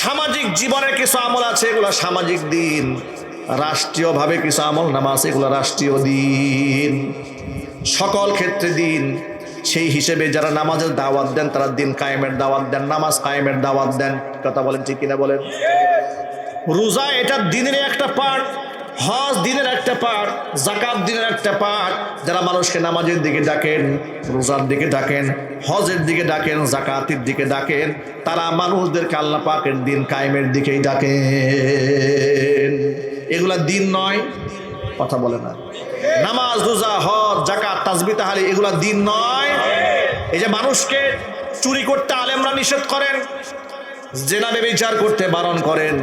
A: সামাজিক জীবনের কিছু আমল আছে, এগুলো সামাজিক দ্বীন। রাষ্ট্রীয়ভাবে কিছু আমল নামা আছে, এগুলো রাষ্ট্রীয় দ্বীন। সকল ক্ষেত্রে দ্বীন। সেই হিসেবে যারা নামাজের দাওয়াত দেন তারা দ্বীন কায়েমের দাওয়াত দেন, নামাজ কায়েমের দাওয়াত দেন। কথা বলেন ঠিক কিনা বলেন? রোজা এটা দ্বীনের একটা পার্ট, হজ দ্বীনের একটা পার্ট, যাকাত দ্বীনের একটা পার্ট। যারা মানুষকে নামাজের দিকে ডাকেন, রোজার দিকে ডাকেন, হজের দিকে ডাকেন, যাকাতের দিকে ডাকেন, তারা মানুষদেরকে আল্লাহ পাকের দ্বীন কায়েমের দিকেই ডাকেন। এগুলা দ্বীন নয়। কথা বলে না। নামাজ, রোজা, হজ, যাকাত, তাসবিহ, তাহলিল এগুলা দ্বীন নয়। এই যে মানুষকে চুরি করতে আলেমরা নিষেধ করেন, জেনা ব্যভিচার করতে বারণ করেন,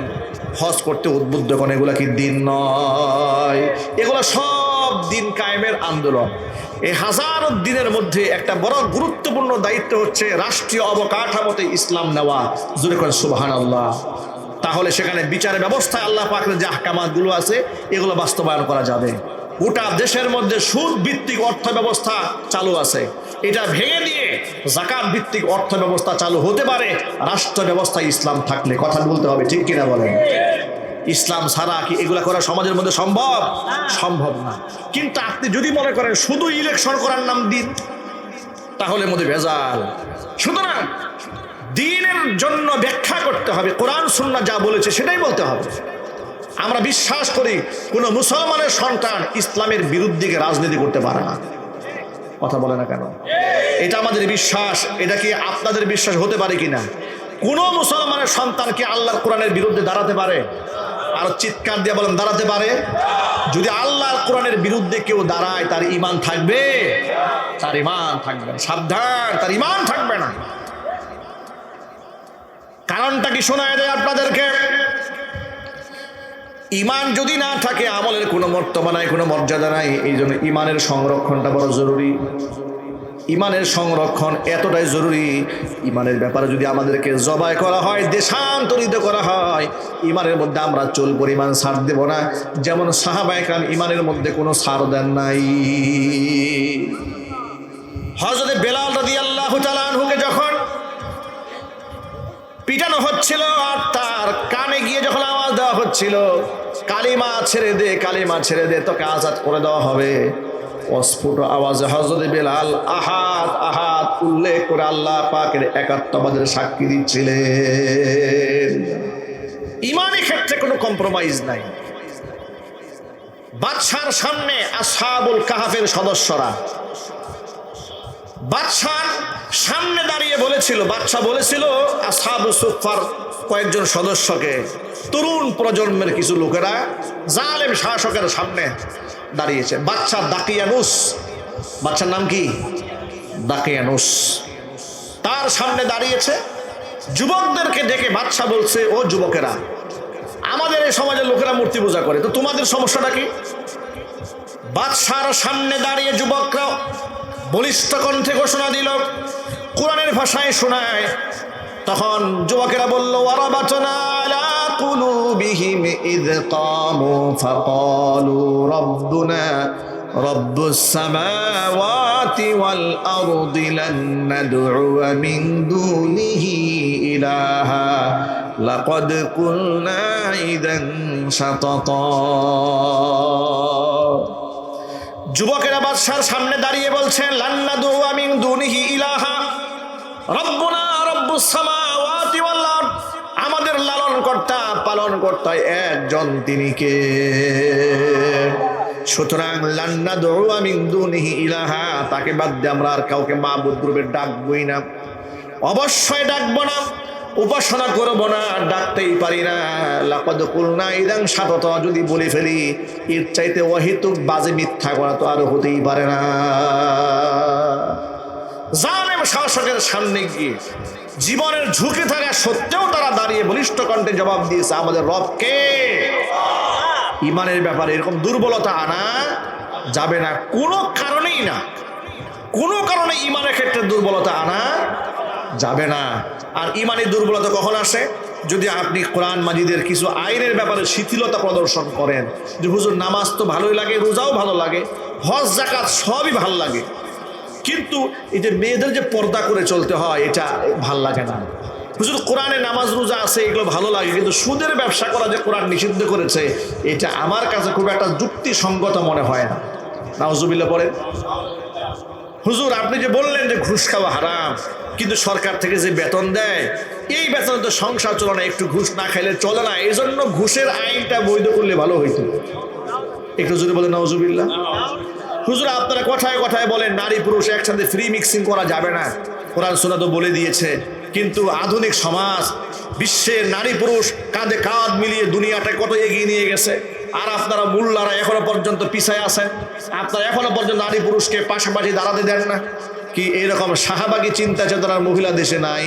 A: হজ করতে উদ্বুদ্ধ করেন, এগুলা কি দ্বীন নয়? এগুলা সব দ্বীন কায়েমের আন্দোলন। এই হাজারো দিনের মধ্যে একটা বড় গুরুত্বপূর্ণ দায়িত্ব হচ্ছে রাষ্ট্রীয় অবকাঠামোতে ইসলাম নেওয়া। জোরে করেন সুবহানাল্লাহ। তাহলে সেখানে বিচারের ব্যবস্থায় আল্লাহ পাকের যে আহকামাতগুলো আছে এগুলো বাস্তবায়ন করা যাবে। গোটা দেশের মধ্যে সুদ ভিত্তিক অর্থ ব্যবস্থা চালু আছে, এটা ভেঙে দিয়ে যাকাত ভিত্তিক অর্থ ব্যবস্থা চালু হতে পারে রাষ্ট্র ব্যবস্থায় ইসলাম থাকলে। কথা বলতে হবে ঠিক কিনা বলেন? ইসলাম ছাড়া কি এগুলা করা সমাজের মধ্যে সম্ভব? সম্ভব না। কিন্তু আপনি যদি মনে করেন শুধু ইলেকশন করার নাম দিন, তাহলে মধ্যে ভেজাল। সুতরাং দ্বীনের জন্য ব্যাখ্যা করতে হবে, কোরআন সুন্নাহ যা বলেছে সেটাই বলতে হবে। আমরা বিশ্বাস করি কোন মুসলমানের সন্তান ইসলামের বিরুদ্ধে রাজনীতি করতে পারে না। কথা বলে না কেন? এটা আমাদের বিশ্বাস। এটা কি আপনাদের বিশ্বাস হতে পারে কিনা? কোন মুসলমানের সন্তান কি আল্লাহর কোরআনের বিরুদ্ধে দাঁড়াতে পারে? আর চিৎকার দিয়ে বলেন দাঁড়াতে পারে? যদি আল্লাহর কোরআনের বিরুদ্ধে কেউ দাঁড়ায় তার ঈমান থাকবে? তার ঈমান থাকবে না। সাবধান, তার ঈমান থাকবে না। কারণটা কি শোনায় দেয় আপনাদেরকে? ঈমান যদি না থাকে আমলের কোনো মর্তবা নাই, কোনো মর্যাদা নাই। এই জন্য ঈমানের সংরক্ষণটা বড় জরুরি। ঈমানের সংরক্ষণ এতটাই জরুরি, ঈমানের ব্যাপারে যদি আমাদেরকে জবাই করা হয়, দেশান্তরিত করা হয়, ঈমানের মধ্যে আমরা চুল পরিমাণ ছাড় দেব না। যেমন সাহাবায়ে কেরাম ঈমানের মধ্যে কোনো ছাড় দেন নাই। হযরত বেলাল রাদিয়াল্লাহু তাআলা আনহুকে যখন পিটানো হচ্ছিল আর তার কানে গিয়ে যখন আওয়াজ দেওয়া হচ্ছিল, কালিমা ছেড়ে দে, কালিমা ছেড়ে দে, তোকে আজাদ করে দেওয়া হবে, অস্ফুট আওয়াজে হযরত বেলাল আহাদ আহাদ উল্লেখ করে আল্লাহ পাকের একাত্মবাদের সাক্ষী দিচ্ছিলেন। ঈমানের ক্ষেত্রে কোনো কম্প্রোমাইজ নাই। বাদশার সামনে আসহাবুল কাহফের সদস্যরা বাদশার সামনে দাঁড়িয়ে বলেছিল, বাদশাহ বলেছিল আসহাবু সুফফার কয়েকজন সদস্যকে, তরুণ প্রজন্মের কিছু লোকেরা জালেম শাসকের সামনে দাঁড়িয়েছে। বাদশা দাকিয়ানুস, বাদশার নাম কি? দাকিয়ানুস, তার সামনে দাঁড়িয়েছে। যুবকদেরকে ডেকে বাদশা বলছে, ও যুবকেরা, আমাদের এই সমাজের লোকেরা মূর্তি পূজা করে, তো তোমাদের সমস্যাটা কি? বাদশার সামনে দাঁড়িয়ে যুবকরা বলিষ্ঠ কণ্ঠে ঘোষণা দিল, কোরআনের ভাষায় শোনায়। তখন যুবকেরা বলল, ওয়ারাবাতনা আলা কুলুবিহিম ইয কামু ফাকালু রাব্বুনা রাব্বুস সামাওয়াতি ওয়াল আরদি লান নাদউয়া মিন দুনিহি ইলাহা লাকাদ কুলনা ইযান শাতাতা। যুবকেরা বাদশার সামনে দাঁড়িয়ে বলছেন, লান নাদউয়া মিন দুনিহি ইলাহা রব্বুনা রব্বুস সামাওয়াতি ওয়াল আরদ, আমাদের লালনকর্তা পালনকর্তা একজন, তিনি কে? সুতরাং লান নাদউয়া মিন দুনিহি ইলাহা, তাকে বাদ দিয়ে আমরা আর কাউকে মাবুদ রূপে ডাকবই না, অবশ্যই ডাকবো না, উপাসনা করবো না, ডাকতেই পারি না। লাকাদ কুলনা ইযান শাতাতা, যদি বলে ফেলি এর চাইতে অহেতুক বাজে মিথ্যা করা তো আর হতেই পারে না। জালেম শাসকের সামনে গিয়ে জীবনের ঝুঁকি থাকা সত্ত্বেও তারা দাঁড়িয়ে বলিষ্ঠ কণ্ঠে জবাব দিয়েছে, আমাদের রবকে। ইমানের ব্যাপারে এরকম দুর্বলতা আনা যাবে না, কোনো কারণেই না, কোনো কারণে ইমানের ক্ষেত্রে দুর্বলতা আনা যাবে না। আর ইমানের দুর্বলতা কখন আসে? যদি আপনি কোরআন মাজিদের কিছু আইনের ব্যাপারে শিথিলতা প্রদর্শন করেন, যে হুজুর নামাজ তো ভালোই লাগে, রোজাও ভালো লাগে, হজ যাকাত সবই ভালো লাগে, কিন্তু এই যে মেয়েদের যে পর্দা করে চলতে হয় এটা ভাল লাগে না। হুজুর কোরআনে নামাজ রোজা আছে, এগুলো ভালো লাগে, কিন্তু সুদের ব্যবসা করা যে কোরআন নিষিদ্ধ করেছে এটা আমার কাছে খুব একটা যুক্তিসঙ্গত মনে হয় না। নাউজুবিল্লাহ পড়ে। হুজুর আপনি যে বললেন যে ঘুষ খাওয়া হারাম, কিন্তু সরকার থেকে যে বেতন দেয় এই বেতন তো সংসার চলে না, একটু ঘুষ না খাইলে চলে না, এই জন্য ঘুষের আইনটা বৈধ করলে ভালো হইতো। একটু যদি বলেন নাউজুবিল্লাহ। হুজুর আপনারা কথায় কথায় বলেন নারী পুরুষ একসাথে ফ্রি মিক্সিং করা যাবে না, কোরআন সুন্নাহ তো বলে দিয়েছে, কিন্তু আধুনিক সমাজ বিশ্বের নারী পুরুষ কাঁধে কাঁধ মিলিয়ে দুনিয়াটা কত এগিয়ে নিয়ে গেছে, আর আপনারা মোল্লারা এখনো পর্যন্ত পিছায় আছেন, আপনারা এখনো পর্যন্ত নারী পুরুষকে পাশাপাশি দাঁড়াতে দেন না। কি এরকম শাহবাগী চিন্তা চেতনার মহিলা দেশে নাই?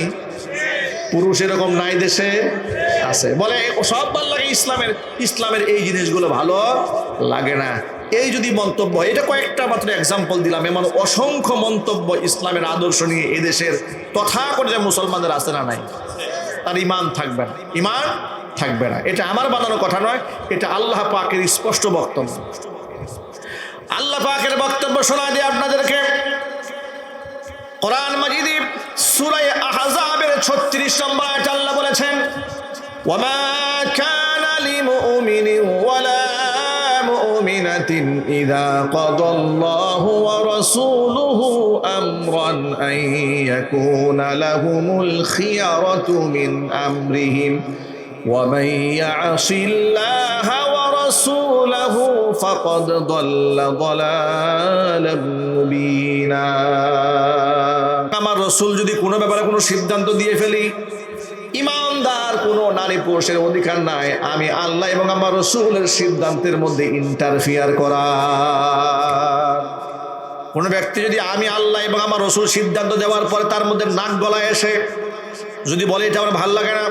A: পুরুষ এরকম নাই দেশে আছে? বলে সব ভালো লাগে, ইসলামের এই জিনিসগুলো ভালো লাগে না। এই যদি মন্তব্য, এটা কয়েকটা মাত্র এক্সাম্পল দিলাম, এমন অসংখ্য মন্তব্য ইসলামের আদর্শ নিয়ে এদেশের তথাকথিত মুসলমানদের আছে না নাই? তার ইমান থাকবে না, ইমান থাকবে না। এটা আমার বানানো কথা নয়, এটা আল্লাহ পাকের স্পষ্ট বক্তব্য। আল্লাহ পাকের বক্তব্য শোনা দিয়ে আপনাদেরকে কোরআন মাজিদে সূরা আহজাবের 36 নম্বর আয়াতে আল্লাহ বলেছেন, ওয়ামা কানা লিমুমিনিন ওয়ালা মুমিনাতিন ইযা কাদাল্লাহু ওয়া রাসূলুহু আমরান আন ইয়াকুনা লাহুমুল খিয়ারাতু মিন আমরিহিম ওয়া মান ইয়াসিল্লাহা ওয়া রাসূলাহু ফাকাদ দাল্লা দালালাম মুবিনা। আমার রাসূল যদি কোনো ব্যাপারে কোনো সিদ্ধান্ত দিয়ে ফেলি, ইমানদার কোনো নারী পুরুষের অধিকার নাই আমি আল্লাহ এবং আমার রাসূলের সিদ্ধান্তের মধ্যে ইন্টারফিয়ার করা। কোনো ব্যক্তি যদি আমি আল্লাহ এবং আমার রাসূল সিদ্ধান্ত দেওয়ার পরে তার মধ্যে নাক গলায় এসে যদি বলে এটা আমার ভালো লাগে না,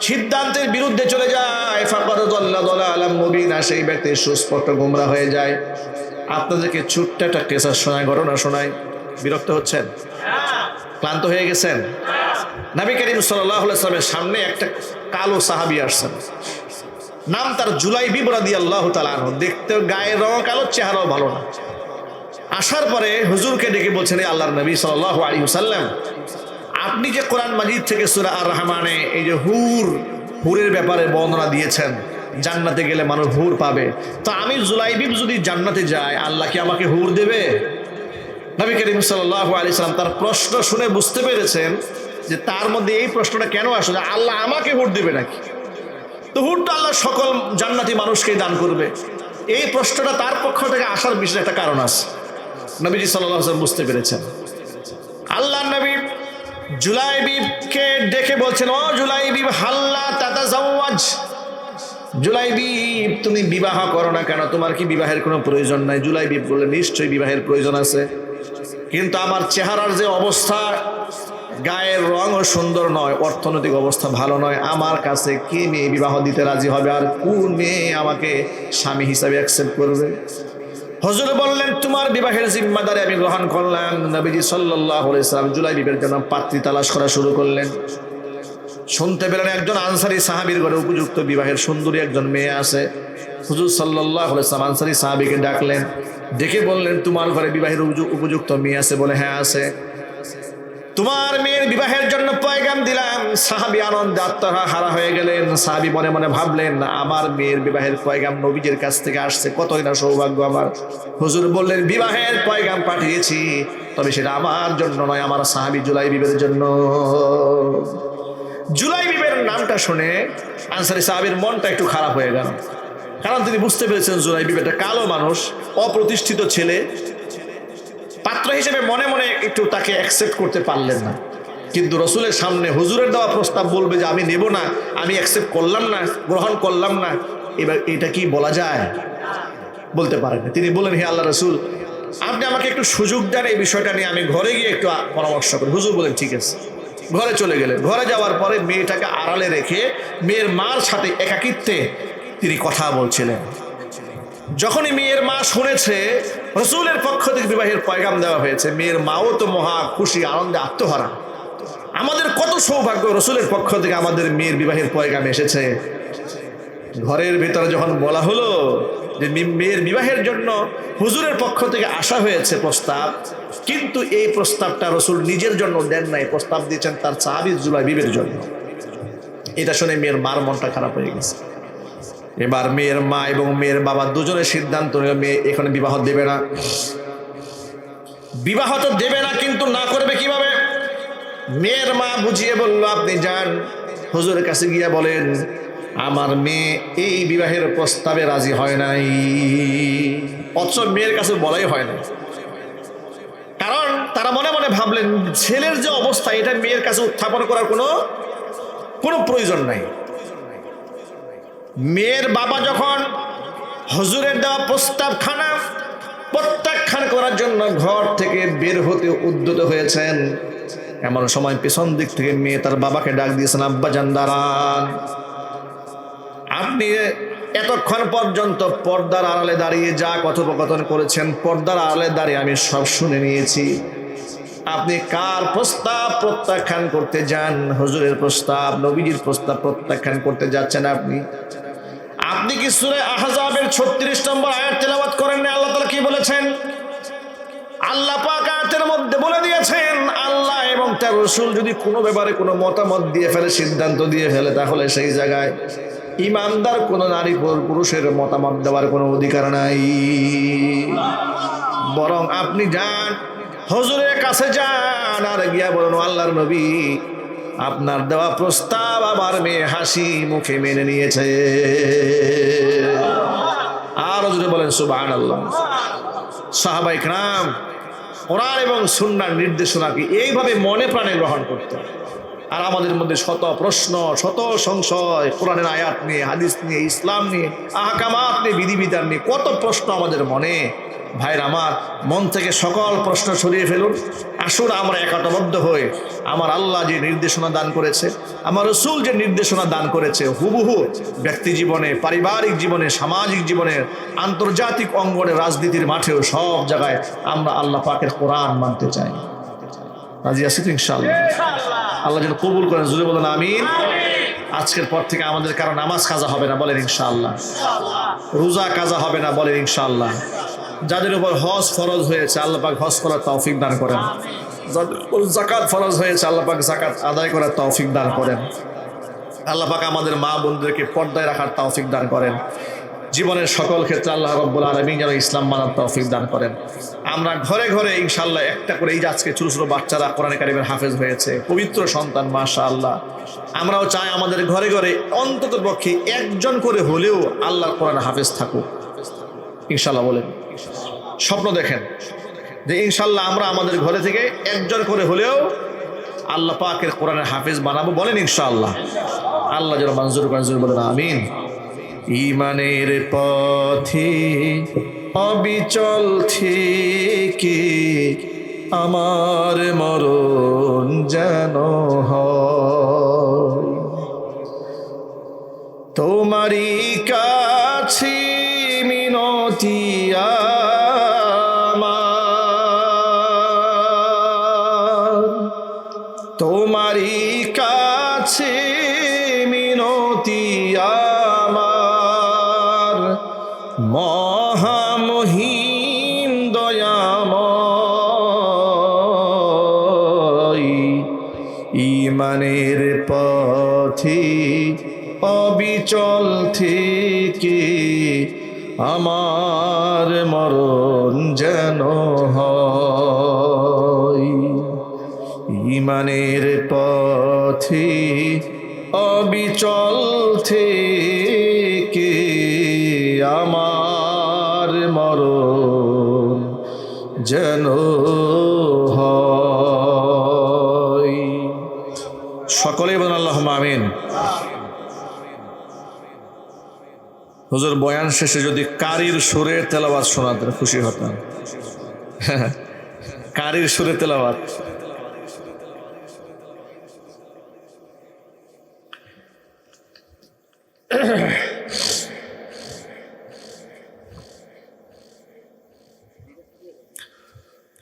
A: সিদ্ধান্তের বিরুদ্ধে চলে যায়, ফাকাদ দাল্লা দালালাম মুবিনা, সেই ব্যক্তি সুস্পষ্ট গোমরা হয়ে যায়। আপনাদেরকে ছোট্ট একটা কেসা শোনায়, ঘটনা শোনায়, বিরক্ত হচ্ছেন? ক্লান্ত হয়ে গেছেন? নবী করিম সাল্লাল্লাহু আলাইহি ওয়াসাল্লামের সামনে একটা কালো সাহাবী আসছেন, নাম তার জুলাইবিব রাদিয়াল্লাহু তাআলা আনহু, দেখতে গায়ের রং কালো, চেহারাও ভালো না। আসার পরে হুজুরকে ডেকে বলছেন, আল্লাহর নবী সাল্লাল্লাহু আলাইহি ওয়াসাল্লাম, আপনি যে কোরআন মাজিদ থেকে সূরা আর রহমানে এই যে হুরের ব্যাপারে বর্ণনা দিয়েছেন, জান্নাতে গেলে মানুষ হুর পাবে, তো আমি জুলাইবিব যদি জান্নাতে যাই আল্লাহ কি আমাকে হুর দেবে? নবী করিম সাল্লাল্লাহু আলাইহি ওয়াসাল্লাম তার প্রশ্ন শুনে বুঝতে পেরেছেন যে তার মধ্যে এই প্রশ্নটা কেন আসলে, আল্লাহ আমাকে হুর দেবে নাকি? তো হুরটা আল্লাহ সকল জান্নাতি মানুষকেই দান করবে, এই প্রশ্নটা তার পক্ষ থেকে আসার বিশেষ একটা কারণ আছে। নবীজি সাল্লাল্লাহু আলাইহি ওয়াসাল্লাম বুঝতে পেরেছেন। আল্লাহর নবী জুলাইবিবকে ডেকে বলছেন, ও জুলাইবিব হাল্লা তাতাজাওয়াজ, জুলাইবিব তুমি বিবাহ করো না কেন, তোমার কি বিবাহের কোনো প্রয়োজন নাই? জুলাইবিব বললে নিশ্চয়ই বিবাহের প্রয়োজন আছে, কিন্তু আমার চেহারার যে অবস্থা, গায়ের রঙও সুন্দর নয়, অর্থনৈতিক অবস্থা ভালো নয়, আমার কাছে কে মেয়ে বিবাহ দিতে রাজি হবে, আর কোন মেয়ে আমাকে স্বামী হিসাবে অ্যাকসেপ্ট করবে? হুজুর বললেন তোমার বিবাহের জিম্মাদারি আমি গ্রহণ করলাম। নবীজি সাল্লাল্লাহু আলাইহি সাল্লাম জুলাই বিবাহের জন্য পাত্রী তালাশ করা শুরু করলেন। শুনতে পেলেন একজন আনসারী সাহাবীর ঘরে উপযুক্ত বিবাহের সুন্দরী একজন মেয়ে আছে। হুজুর সাল্লাল্লাহু আলাইহি সাল্লাম আনসারী সাহাবীকে ডাকলেন, ডেকে বললেন তোমার ঘরে বিবাহের উপযুক্ত মেয়ে আছে? বলে হ্যাঁ আছে। তোমার মেয়ের বিবাহের জন্য পয়গাম দিলাম। সাহাবী আনন্দে আত্মহারা হয়ে গেলেন। সাহাবী মনে মনে ভাবলেন আমার মেয়ের বিবাহের পয়গাম নবীজির কাছ থেকে আসছে, কতই না সৌভাগ্য আমার। হুজুর বললেন বিবাহের পয়গাম পাঠিয়েছি, তবে সেটা আমার জন্য নয়, আমার সাহাবী জুলাইবিবের জন্য। জুলাইবিবের নামটা শুনে আনসারী সাহাবীর মনটা একটু খারাপ হয়ে গেল, কারণ তিনি বুঝতে পেরেছেন জুলাইবিব একটা কালো মানুষ, অপ্রতিষ্ঠিত ছেলে। পাত্র হিসেবে মনে মনে একটু তাকে অ্যাকসেপ্ট করতে পারলেন না। কিন্তু রসুলের সামনে হুজুরের দেওয়া প্রস্তাব বলবে যে আমি নেব না, আমি অ্যাকসেপ্ট করলাম না, গ্রহণ করলাম না, এবার এটা কি বলা যায়? বলতে পারেন। তিনি বলেন হে আল্লাহ রসুল, আপনি আমাকে একটু সুযোগ দেন, এই বিষয়টা নিয়ে আমি ঘরে গিয়ে একটু পরামর্শ করি। হুজুর বলেন ঠিক আছে। ঘরে চলে গেলেন। ঘরে যাওয়ার পরে মেয়েটাকে আড়ালে রেখে মেয়ের মার সাথে একাকিত্বে তিনি কথা বলছিলেন। যখনই মেয়ের মা শুনেছে রসুলের পক্ষ থেকে বিবাহের পয়গাম দেওয়া হয়েছে, মেয়ের মাও তো মহা খুশি, আনন্দে আত্মহারা। আমাদের কত সৌভাগ্য, রসুলের পক্ষ থেকে আমাদের মেয়ের বিবাহের পয়গাম এসেছে। ঘরের ভেতরে যখন বলা হলো যে মেয়ের বিবাহের জন্য হুজুরের পক্ষ থেকে আসা হয়েছে প্রস্তাব, কিন্তু এই প্রস্তাবটা রসুল নিজের জন্য দেন নাই, প্রস্তাব দিয়েছেন তার সাহাবী জুলাইবিবের জন্য। এটা শুনে মেয়ের মার মনটা খারাপ হয়ে গেছে। এবার মেয়ের মা এবং মেয়ের বাবা দুজনের সিদ্ধান্ত নিল মেয়ে এখানে বিবাহ দেবে না। বিবাহ তো দেবে না, কিন্তু না করবে কিভাবে? মেয়ের মা বুঝিয়ে বলল আপনি যান হুজুরের কাছে গিয়ে বলেন আমার মেয়ে এই বিবাহের প্রস্তাবে রাজি হয় নাই। অথচ মেয়ের কাছে বলাই হয় না, কারণ তারা মনে মনে ভাবলেন ছেলের যে অবস্থা এটা মেয়ের কাছে উত্থাপন করার কোনো প্রয়োজন নাই। মেয়ের বাবা যখন হুজুরের দেওয়া প্রস্তাবখানা প্রত্যাখ্যান করার জন্য ঘর থেকে বের হতে উদ্যত হয়েছেন, এমন সময় পেছন দিক থেকে মেয়ে তার বাবাকে ডাক দিয়েছেন, আব্বা জান দাঁড়ান, আপনি এতক্ষণ পর্যন্ত পর্দার আড়ালে দাঁড়িয়ে যা কথোপকথন করেছেন, পর্দার আড়ালে দাঁড়িয়ে আমি সব শুনে নিয়েছি। আপনি কার প্রস্তাব প্রত্যাখ্যান করতে যান? হুজুরের প্রস্তাব, নবীজির প্রস্তাব প্রত্যাখ্যান করতে যাচ্ছেন আপনি কি সূরা আহজাবের 36 নম্বর আয়াত তেলাওয়াত করেন না? আল্লাহ তাআলা কি বলেছেন? আল্লাহ পাক আয়াতের মধ্যে বলে দিয়েছেন আল্লাহ এবং তার রাসূল যদি কোনো ব্যাপারে কোনো মতামত দিয়ে ফেলে, সিদ্ধান্ত দিয়ে ফেলে, তাহলে সেই জায়গায় ইমানদার কোনো নারী পুরুষের মতামত দেওয়ার কোনো অধিকার নাই। বরং আপনি যান হুজুরের কাছে যান, আর গিয়া বলুন আল্লাহর নবী আপনার দেওয়া প্রস্তাব আমার মেয়ে হাসি মুখে মেনে নিয়েছে। আর হুজুরে বলেন সুবহানাল্লাহ। সাহাবায়ে কেরাম কোরআন এবং সুন্নাহর নির্দেশনাকে এইভাবে মনে প্রাণে গ্রহণ করত। আর আমাদের মধ্যে শত প্রশ্ন, শত সংশয়, কোরআনের আয়াত নিয়ে, হাদিস নিয়ে, ইসলাম নিয়ে, আহকামাত নিয়ে, বিধিবিধান নিয়ে কত প্রশ্ন আমাদের মনে। ভাইরা আমার, মন থেকে সকল প্রশ্ন সরিয়ে ফেলুন। আসুন আমরা একতাবদ্ধ হয়ে আমার আল্লাহ যে নির্দেশনা দান করেছে, আমার রাসূল যে নির্দেশনা দান করেছে, হুবহু ব্যক্তি জীবনে, পারিবারিক জীবনে, সামাজিক জীবনে, আন্তর্জাতিক অঙ্গনে, রাজনীতির মাঠেও সব জায়গায় আমরা আল্লাহ পাকের কোরআন মানতে চাই। রাজি আছি তো ইনশাআল্লাহ? আল্লাহ যেন কবুল করেন, জোরে বলেন আমিন। আজকের পর থেকে আমাদের কারো নামাজ কাজা হবে না, বলেন ইনশাআল্লাহ। রোজা কাজা হবে না, বলেন ইনশাআল্লাহ। যাদের উপর হজ ফরজ হয়েছে আল্লাহ পাক হজ করার তৌফিক দান করেন। যাদের উপর যাকাত ফরজ হয়েছে আল্লাহ পাক যাকাত আদায় করার তৌফিক দান করেন। আল্লাহ পাক আমাদের মা বোনদেরকে পর্দায় রাখার তৌফিক দান করেন। জীবনের সকল ক্ষেত্রে আল্লাহ রাব্বুল আলামিন যেন ইসলাম মানার তৌফিক দান করেন। আমরা ঘরে ঘরে ইনশাআল্লাহ একটা করে, এই যে আজকে ছোট ছোট বাচ্চারা কোরআনে কারিমের হাফেজ হয়েছে, পবিত্র সন্তান মাশাআল্লাহ, আমরাও চাই আমাদের ঘরে ঘরে অন্তত পক্ষে একজন করে হলেও আল্লাহর কোরআনে হাফেজ থাকুক ইনশাআল্লাহ। বলেন স্বপ্ন দেখেন যে ইনশাআল্লাহ আমরা আমাদের ঘরে থেকে একজন করে হলেও আল্লাহ পাকের কোরআনের হাফেজ বানাবো, বলেন ইনশাআল্লাহ। আল্লাহ যেন মঞ্জুর করেন, বলেন আমিন। ঈমানের পথে অবিচল থেকে আমার মরণ যেন হয়, তোমারই কাছে মিনতি তোমারই কাছে মিনতি আমার, মহামহিম দয়াময়, ঈমানের পথে অবিচল থেকে আমার মরণ যেন হয়। ঈমানের পথে অবিচল থেকে আমার মরণ যেন হয়। সকলেই বলেন আল্লাহুম্মা আমিন। হুজুর বয়ান শেষে যদি কারির সুরে তেলাওয়াত শোনাতেন খুশি হতাম। কারির সুরে তেলাওয়াত